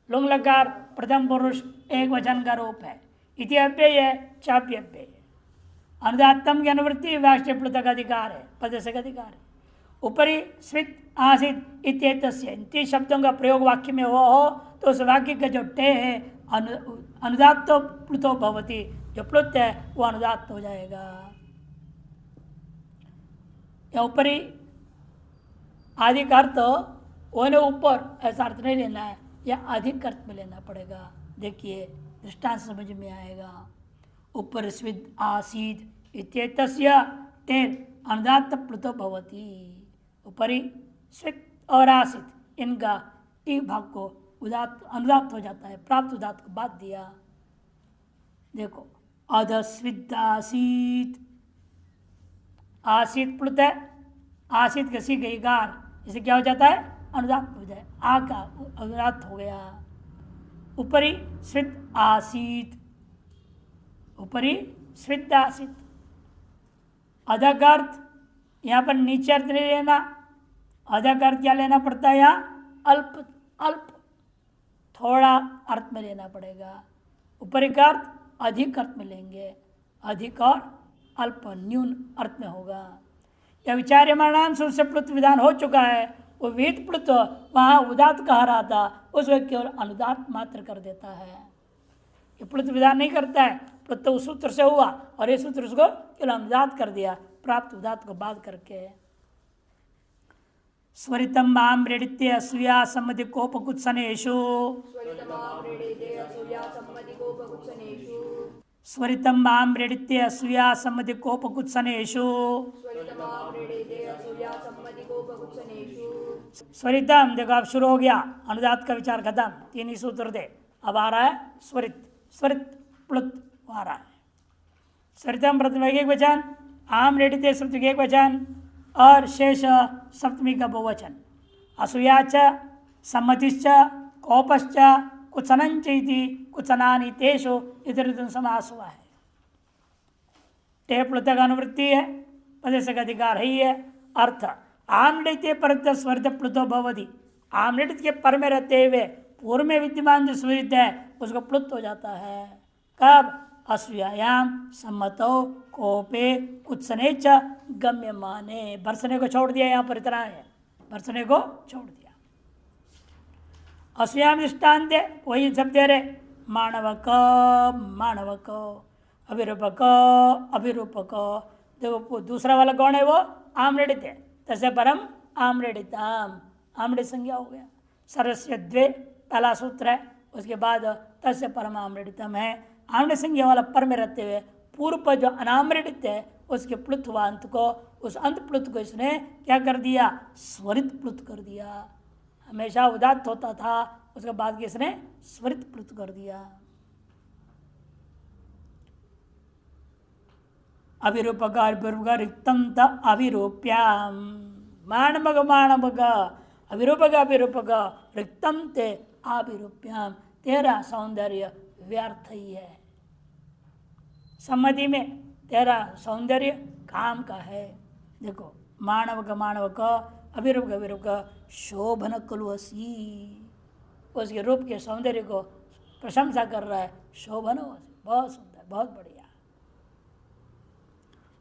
लुंग लकार प्रथम पुरुष एक वचन का रूप है। इति अव्यय है, चाप्य अव्यय। अनुदात्तम की अनुवृत्ति वाक्य प्लुत का अधिकार है, पद से का अधिकार है। ऊपरी स्वित आसित इत्येतस्य, इन तीन शब्दों का प्रयोग वाक्य में हो तो उस वाक्य का जो टे है अनुदात्तो प्लुतो भवति, जो प्लुत है वो अनुदात्त हो जाएगा। या ऊपरी आदि का अर्थ ओने ऊपर ऐसा अर्थ नहीं लेना है, या अधिक अर्थ में लेना पड़ेगा। देखिए दृष्टांत समझ में आएगा। ऊपर स्विद आसीद इत्येतस्य टेर अनुदात्त प्लुतो भवति। ऊपरी स्वित और आसित इनका टी भाग को उदात्त अनुदात्त हो जाता है, प्राप्त उदात्त को बात दिया। देखो अध स्विदासीत, आसित प्लुत है, आसित घसी गई गार, इसे क्या हो जाता है, अनुदात्त हो जाए, आ का अनुदात्त हो गया। ऊपरी स्वित आसीत, ऊपरी स्वित आसित। अधक अर्थ यहाँ पर नीचे अर्थ नहीं लेना, अधक अर्थ क्या लेना पड़ता है, यहाँ अल्प अल्प थोड़ा अर्थ में लेना पड़ेगा। ऊपरी का अर्थ अधिक अर्थ में लेंगे, अधिक और अल्प न्यून अर्थ में होगा। यह विचार्यमाणाम से प्लुत विधान हो चुका है, वो वेद प्लुत वहाँ उदात कह रहा था, उसको केवल अनुदात मात्र कर देता है। ये प्लुत विधान नहीं करता है, प्लुत तो उस सूत्र से हुआ और ये सूत्र उसको केवल अनुदात कर दिया, प्राप्त उदात को बाध करके। स्वरितम माम मृडित्य असूया सम्मति कोपकुत्सनेषु स्वरितम माम मृडित्य असूया सम्मति कोपकुत्सनेषु स्वरितम। देखो अब शुरू हो गया अनुदात का विचार खत्म, तीन ही सूत्र थे, अब आ रहा है स्वरित। स्वरित प्लुत आ रहा है। स्वरितम प्रथम एक वचन, आम रेडिते सप्तमी एक वचन और शेष सप्तमी का बहुवचन। असूयाच सम्मतिश्च कोपश्च कुत्सनंच इति कुत्सनानि तेषु इतर समास हुआ है। टे प्लुत का अनुवृत्ति है, पदेश का अधिकार ही है। अर्थ आमृत्य परत स्वरित प्लुतो भवति, आमृत के पर में रहते हुए पूर्व में विद्यमान जो स्वरित है उसको प्लुत हो जाता है। कब? असूयायाम सम्मतो कोपे कुत्सने च गम्य माने। बरसने को छोड़ दिया, यहाँ पर इतना है, बरसने को छोड़ दिया। असूयाम दृष्टान्त वही सब दे रहे, मानवक मानवक, अभिरूपक अभिरूपक। देखो दूसरा वाला कौन है? वो आमृडित है, तसे परम आमृडिताम, आमृत संज्ञा हो गया। सरस्य द्वे पहला सूत्र है, उसके बाद तस्य परम आमृडितम है। आमृत संज्ञा वाला पर में रहते हुए पूर्व पर जो अनामृडित है उसके प्लुत हुआ अंत को, उस अंत प्लुत को इसने क्या कर दिया? स्वरित प्लुत कर दिया। हमेशा उदात्त होता था, उसके बाद इसने स्वरित प्लुत कर दिया। अभिरूपक रिक्तम त अभिरूप्याम, माणमग माणमग अभिरूपक अभिरूपक रिक्तम ते अभिरूप्याम। तेरा सौंदर्य व्यर्थ ही है। सम्मति में तेरा सौंदर्य काम का है। देखो मानवक मानवक अभिरूप अभिरूप शोभन कलुअसी, उसके रूप के सौंदर्य को प्रशंसा कर रहा है। शोभन, बहुत सुंदर, बहुत बढ़िया।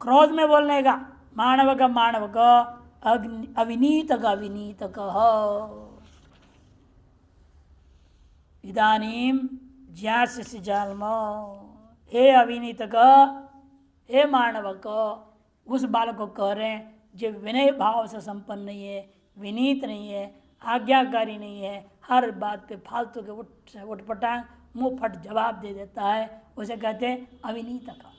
क्रोध में बोलने का मानवक मानवक अविनीतक अविनीतक इदानीम ज्यास्य जालमो। हे अविनीतक, हे मानवक, उस बालक को कह रहे हैं जो विनय भाव से संपन्न नहीं है, विनीत नहीं है, आज्ञाकारी नहीं है, हर बात पे फालतू के उठपटांग मुंह फट जवाब दे देता है, उसे कहते हैं अविनीतक।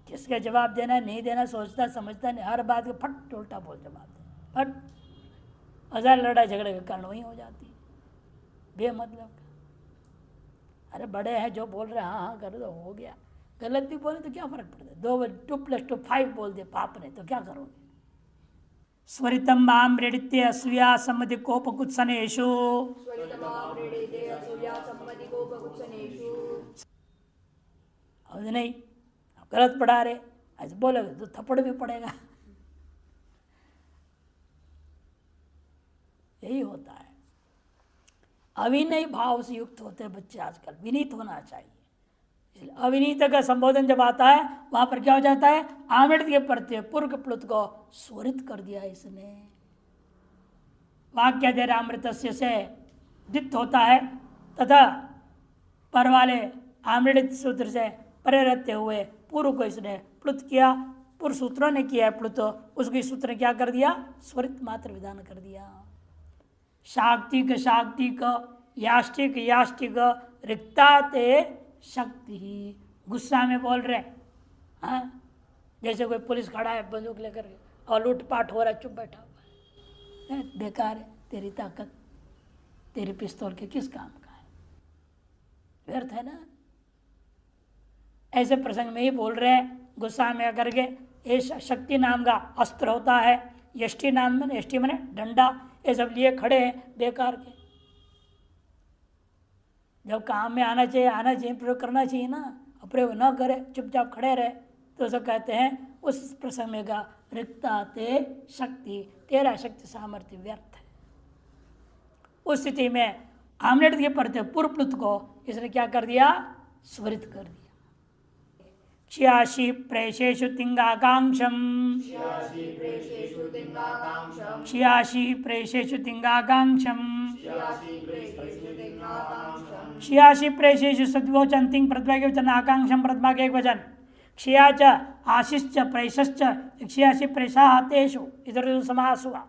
किसके जवाब देना है नहीं देना सोचता समझता नहीं, हर बात को फट उल्टा बोल जवाब दे, फट हजार लड़ाई झगड़े के कारण वही हो जाती है बेमतलब का। अरे बड़े हैं जो बोल रहे हैं हाँ हाँ कर दो, हो गया। गलत भी बोले तो क्या फर्क पड़ता है? 2+2=5 बोल दे पाप ने तो क्या करोगे? स्वरितम माम मृडित्य असूया सम्मति कोपकुत्सनेषु। नहीं गलत पढ़ा रहे, ऐसे बोलोगे तो थप्पड़ भी पड़ेगा। यही होता है। अविनय भाव से युक्त होते हैं बच्चे आजकल, विनीत होना चाहिए। इसलिए अविनीत का संबोधन जब आता है वहां पर क्या हो जाता है? आमृत के प्रत्यय पूर्व प्लुत को स्वरित कर दिया इसने। वाक्य दे रहा अमृत से दित होता है तथा पर वाले आमृत सूत्र से परे रहते हुए पूर्व को इसने प्लुत किया, पूर्व सूत्रों ने किया है प्लुत, उसको सूत्र ने क्या कर दिया? स्वरित मात्र विधान कर दिया। शाक्तिक शाक्तिक याष्टिक याष्टिक रिक्ताते शक्ति ही। गुस्सा में बोल रहे हाँ, जैसे कोई पुलिस खड़ा है बंदूक लेकर और लूटपाट हो रहा है, चुप बैठा हुआ है, बेकार है तेरी ताकत, तेरी पिस्तौल के किस काम का है? व्यर्थ है ना। ऐसे प्रसंग में ही बोल रहे हैं गुस्सा में आकर के ये शक्ति नाम का अस्त्र होता है, यष्टि नाम में यष्टि मैंने डंडा, ये सब लिए खड़े हैं बेकार के। जब काम में आना चाहिए प्रयोग करना चाहिए ना, प्रयोग न करे चुपचाप खड़े रहे तो सब कहते हैं उस प्रसंग में का रिक्ता ते शक्ति, तेरा शक्ति सामर्थ्य व्यर्थ है। उस स्थिति में आमलेट के पढ़ते पूर्व प्लुत को इसने क्या कर दिया? स्वरित कर दिया। क्षियाशी प्रेषेषु तिंगाकांक्षम क्षियाशी प्रेषेषु तिंगाकांक्षम क्षियाशी प्रेषेषु सद्वचन तिंग प्रतिभा के वचन आकांक्षम प्रतिभा के एक वचन क्षिया च आशिश्च प्रेषश्च क्षियाशी प्रेषा तेषु इधर समास हुआ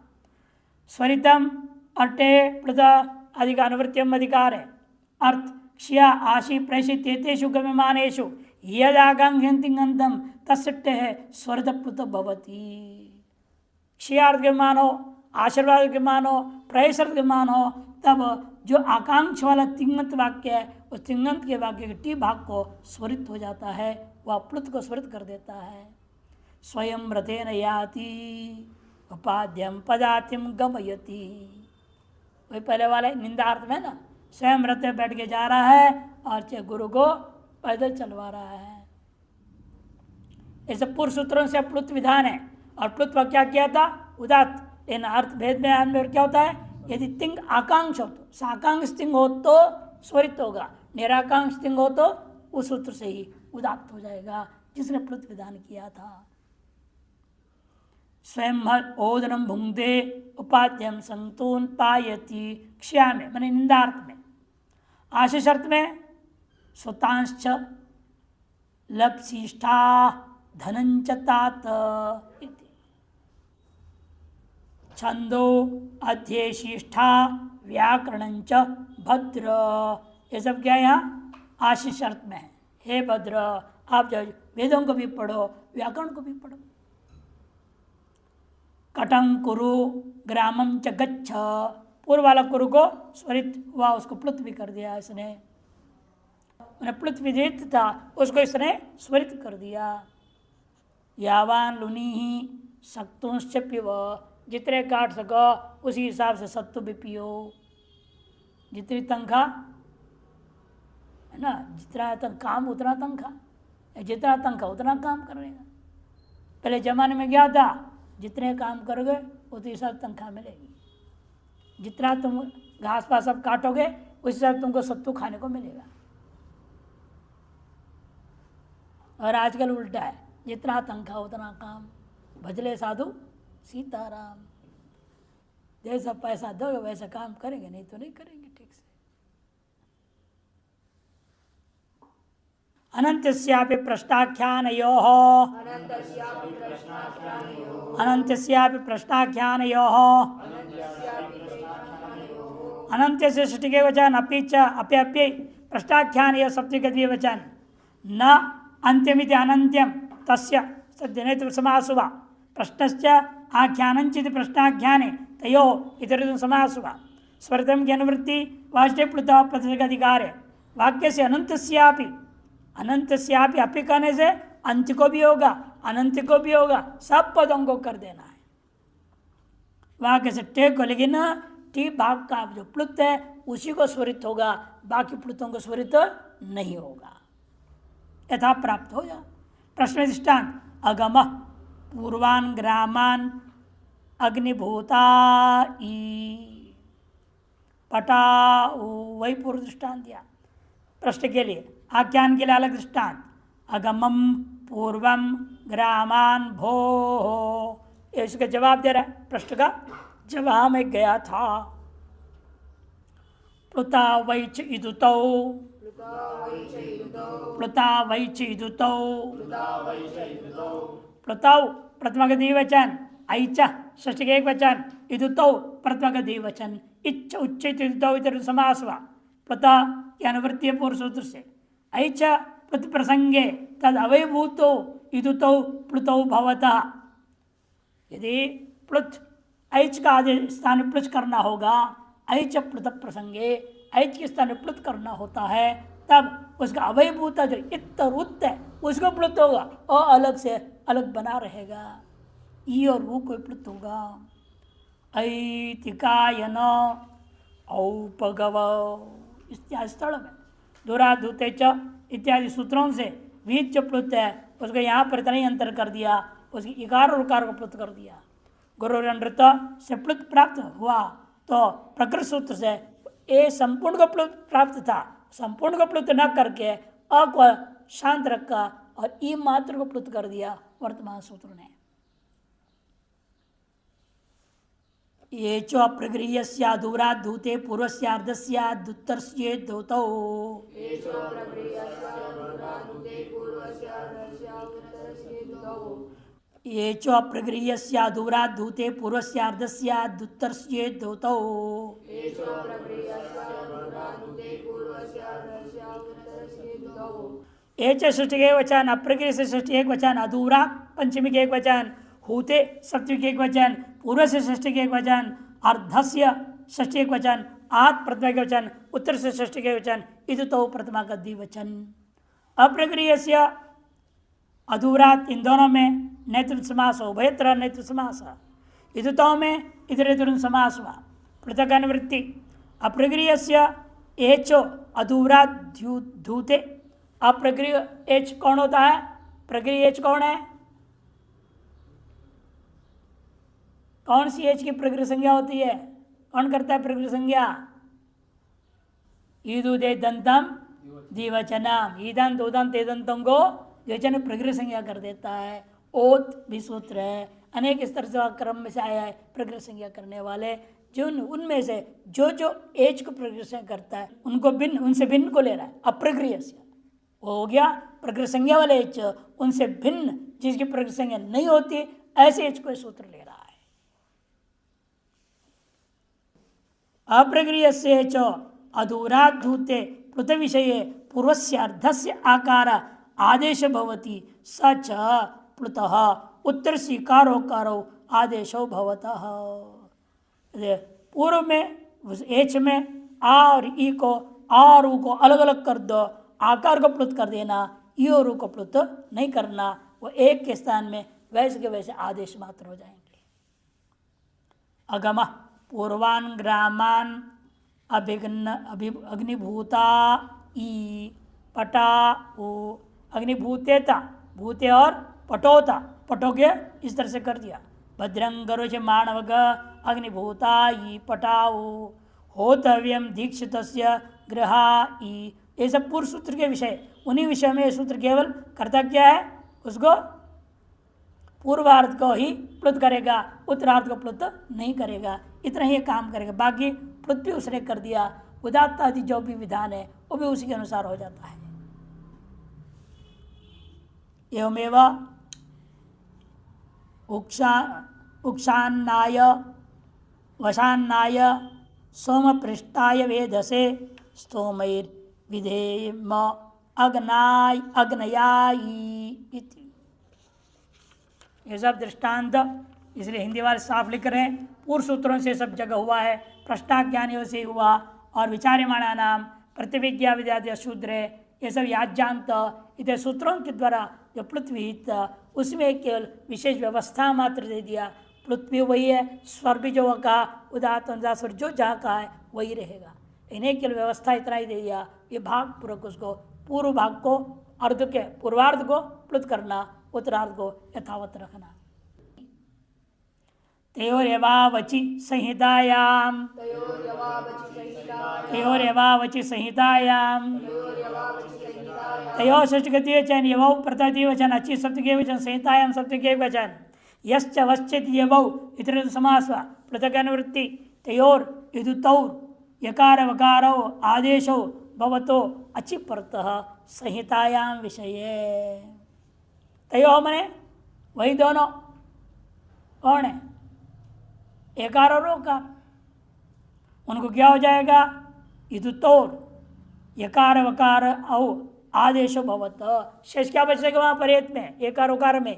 स्वरितम अटे प्लुत अधिक अनुवृत्तियम अधिकार है अर्थ क्षिया आशी प्रेषित तेतेषु गम्यमानेषु यदाकांक्षन्तिंगंतम तस्टे है स्वरित प्लुत भवति क्षियार्थ के मानो आशीर्वाद के मानो प्रेषर्थ के मानो तब जो आकांक्ष वाला तिंगंत वाक्य है उस तिंगंत के वाक्य के टी भाग को स्वरित हो जाता है, वह प्लुत को स्वरित कर देता है। स्वयं रथेन याति उपाध्यम पदातिम गमयति, वही पहले वाले निंदार्थ में ना, स्वयं रथ में बैठ के जा रहा है और गुरु को पैदल चलवा रहा है। ऐसे पूर्व सूत्रों से प्लुत विधान है और प्लुत का क्या किया था उदात्त, इन अर्थ भेद में क्या होता है यदि तिंग आकांक्ष हो तो साकांक्ष तिंग हो तो स्वरित होगा, निराकांक्ष तिंग हो तो उस सूत्र से ही उदात्त हो जाएगा जिसने प्लुत विधान किया था। स्वयं ओदनम भुंगदे उपाध्यम संतून पायति क्षया में मैंने निंदार्थ में, आशीष अर्थ में स्वतांश्च लप्सिष्ठा धनंच तात छंदो अध्येशिष्ठा व्याकरणंच भद्र, ये सब क्या है यहाँ आशीष अर्थ में है। हे भद्र, आप जो वेदों को भी पढ़ो व्याकरण को भी पढ़ो। कटं कुरु ग्रामं च गच्छ, पूर्व वाला कुरु को स्वरित हुआ, उसको प्लुत भी कर दिया इसने, उन्हें प्लुत विदित था उसको इसने स्वरित कर दिया। यावान लुनी ही सक्तुंश्च पिब, जितने काट सको उसी हिसाब से सत्तु भी पियो। जितनी तनख्वाह है ना, जितना काम उतना तनख्वाह, जितना तनख्वाह उतना काम करेगा। पहले जमाने में क्या था, जितने काम करोगे उतनी हिसाब तनख्वाह मिलेगी, जितना तुम घास पास सब काटोगे उस हिसाब तुमको सत्तू खाने को मिलेगा। और आजकल उल्टा है, जितना तनख्वाह उतना काम, भजले साधु सीताराम, जैसा पैसा दोगे वैसा काम करेंगे, नहीं तो नहीं करेंगे ठीक से। अनंतस्यापि प्रश्नाख्यानयोः अनंतस्यापि प्रश्नाख्यानयोः अनंत से षष्ठी के वचन अपि च अप्यप्य प्रश्नाख्यानयोः सप्तमी के द्विवचन न अंत्यमिति अनंत्यम तस्य सद्यनेतु समास हुआ। प्रश्नश्च आख्यानंचित प्रश्नाख्याने तयो इतर समास हुआ। स्वरितम की अनुवृत्ति वाष्टे प्लुत प्रतिशत अधिकार है। वाक्य से अनंतस्यापि, अनंतस्यापि अपि कहने से अंत को भी होगा अनंत को भी होगा, सब पदों को कर देना है वाक्य से टे को, लेकिन टी भाग का जो प्लुत है उसी को स्वरित होगा, बाकी प्लुतों को स्वरित नहीं होगा। यथा प्राप्त हो जा। प्रश्न दृष्टांत अगम पूर्वान ग्रामान अग्निभूता पटा, वही पूर्व दृष्टांत दिया। प्रश्न के लिए, आख्यान के लिए अलग दृष्टांत। अगमम पूर्वम ग्रामान भो, इसका जवाब दे रहा है, प्रश्न का जवाब में गया था। प्लुता वैच इदुतौ, प्लुता वैच इदुतौ, प्लुतौ प्रथमा का द्विवचन, ऐच षष्ठी का एक वचन, इदुतौ प्रथमा का द्विवचन, इच्छ उच्चित इदुतौ इतर समास हुआ। प्लुता की अनुवृत्ति पूर्व सूत्र से, ऐच प्लुत प्रसंगे तद अवयभूतो इदुतौ प्लुतौ भवतः। यदि प्लुत ऐच का आदि स्थान प्लुत करना होगा, ऐच प्लुत प्रसंगे ऐच के स्थान प्लुत करना होता है, तब उसका अवयभूत जो इत और उत है उसको प्लुत होगा और अलग से अलग बना रहेगा, ई और वो कोई प्लुत होगा। ऐतिकायन औपगव इत्यादि स्थलों में दूराधूते च इत्यादि सूत्रों से वीज जो प्लुत है उसको यहाँ पर इतना ही अंतर कर दिया, उसकी इकार और उकार को प्लुत कर दिया। गुरुरनृत से प्लुत प्राप्त हुआ तो प्रकृत सूत्र से ए संपूर्ण को प्लुत प्राप्त था, संपूर्ण को प्लुत न करके अ को शांत रखा और ई मात्र को प्लुत कर दिया वर्तमान सूत्र ने। ये च प्रगृह्यस्याधूरात् धूते पूर्वस्यार्धस्यादुत्तरस्ये धूतौ ये च प्रगृह्यस्याधूरात् धूते पूर्वस्यार्धस्यादुत्तरस्ये धूतौ एच षष्ठी एक वचन, अप्रगृह से षष्ठी एक वचन, अधूरा पंचमी के एक वचन, हूते सप्तमी के एक वचन, पूर्व से षष्ठी के एक वचन, अर्धस्य षष्ठी एक वचन, आत् प्रथमा के वचन, उत्तर से षष्ठी के वचन, इदुतो प्रथमा का द्विवचन। अप्रगृह से अधूरात इन दोनों में नेतृत्व समास, उभयत्र नेतृत्व समास, इदुतो में इतरेतर समास हुआ। पृथक अनुवृत्ति अप्रगृह से एचो अधूरात धूते। अप्रगृह एच कौन होता है? प्रगृह एच कौन है? कौन सी एच की प्रगृह संज्ञा होती है? कौन करता है प्रगृह संज्ञा? ईदुदे दंतम द्विवचनम, ईदंत उदंत एदंतम को द्विवचन प्रगृह संज्ञा कर देता है। ओत भी सूत्र है, अनेक स्तर से क्रम में से आया है प्रगृह संज्ञा करने वाले। जो उनमें से जो जो एच को प्रगृह संज्ञा करता है उनको भिन्न, उनसे भिन्न को ले रहा है। अप्रगृह से वो हो गया प्रगृह संज्ञा वाले एच, उनसे भिन्न जिसकी प्रगृह संज्ञा नहीं होती ऐसे एच को सूत्र ले रहा है। अप्रगृह से एच अधूरात् धूते प्लुत विषये पूर्वस्यार्धस्य आकार आदेश भवति सच प्लुतः उत्तर स्वीकारो कारो आदेशो भवतः। पूर्व में एच में आ और ई को, आ और ऊ को अलग अलग कर दो, आकार को प्लुत कर देना, ई और ऊ को प्लुत नहीं करना, वो एक के स्थान में वैसे के वैसे आदेश मात्र हो जाएंगे। अगम पूर्वान ग्रामान अग्निभूता ई पटा ऊ, अग्निभूतेता भूते और पटोता, पटोगे इस तरह से कर दिया। भद्रं गरुज माणवग अग्निभूता ई पटाऊ होतव्यम दीक्षितस्य गृहा ई। ये सब पूर्व सूत्र के विषय, उन्हीं विषय में ये सूत्र केवल करता क्या है? उसको पूर्वार्ध को ही प्लुत करेगा, उत्तरार्ध को प्लुत नहीं करेगा, इतना ही काम करेगा। बाकी प्लुत भी उसने कर दिया, उदात्त आदि जो भी विधान है वो भी उसी के अनुसार हो जाता है। एवमेव उक्षान्नाय वशान्नाय सोमपृष्ठाय वेधसे स्तोमैर विधेम अग्नाय अग्नयायी इति। ये सब दृष्टांत इसलिए हिंदी वाले साफ लिख रहे हैं, पूर्व सूत्रों से सब जगह हुआ है, प्रष्टाज्ञानियों से हुआ और विचार्यमाणा नाम प्रतिविज्ञा विद्यादि शूद्र, ये सब याज्ञांत इतने सूत्रों के द्वारा जो पृथ्वीहित उसमें केवल विशेष व्यवस्था मात्र दे दिया। पृथ्वी वही है, स्वर भी जो कहा उदात्त स्वर जो जहाँ कहा है वही रहेगा, इन्हें केवल व्यवस्था इतना ही दे दिया। ये भाग पूर्वक उसको पूर्व भाग को अर्ध के पूर्वार्ध को प्लुत करना, उत्तरार्ध को यथावत रखना। तयोरेवावचि संहितायाम, तयोरेवावचि संहितायाम, तयो षष्ठी वचन यवौ प्रथम वचन अच्छी सप्त के वचन संहितायाम सप्त के वचन यश्च वश्चित यवौ इतर समास पृथक अनुवृत्ति तयोर इदुतौर यकार वकारो आदेशो भवतो अच्छी परतः संहितायाम विषये। तयो मने वही दोनों कौन है? एकार और ओकार। उनको क्या हो जाएगा? इदुतौर यकार वकार औ आदेशो भवत। शेष क्या बचेगा वहां परेत में? एकार उकार में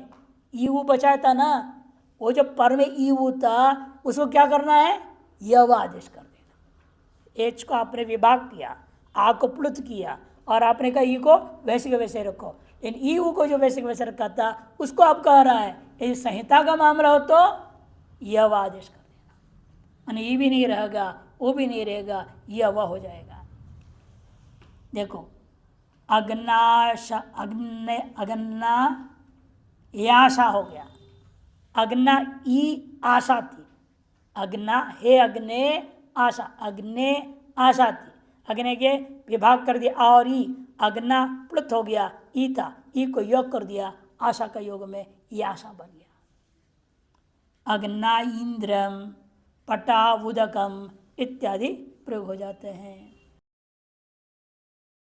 ईऊ बचा था ना, वो जो पर में ईऊ था उसको क्या करना है? यव आदेश कर देना। एच को आपने विभाग किया, आ को प्लुत किया और आपने कहा ई को वैसे के वैसे रखो, लेकिन ईऊ को जो वैसे के वैसे रखा था उसको आप कह रहा है यदि संहिता का मामला हो तो यव आदेश कर देना, यानी ई भी नहीं रहेगा वो भी नहीं रहेगा, यव हो जाएगा। देखो अग्नाश अग्नि अग्ना याशा हो गया, अग्ना ई आशा थी, अग्ना हे अग्ने आशा, अग्ने आशा थी, अग्नि के विभाग कर दिया और ई अग्ना प्लुत हो गया, ईता, ई को योग कर दिया, आशा का योग में ये आशा बन गया। अग्ना इंद्रम पटा उदकम इत्यादि प्रयोग हो जाते हैं।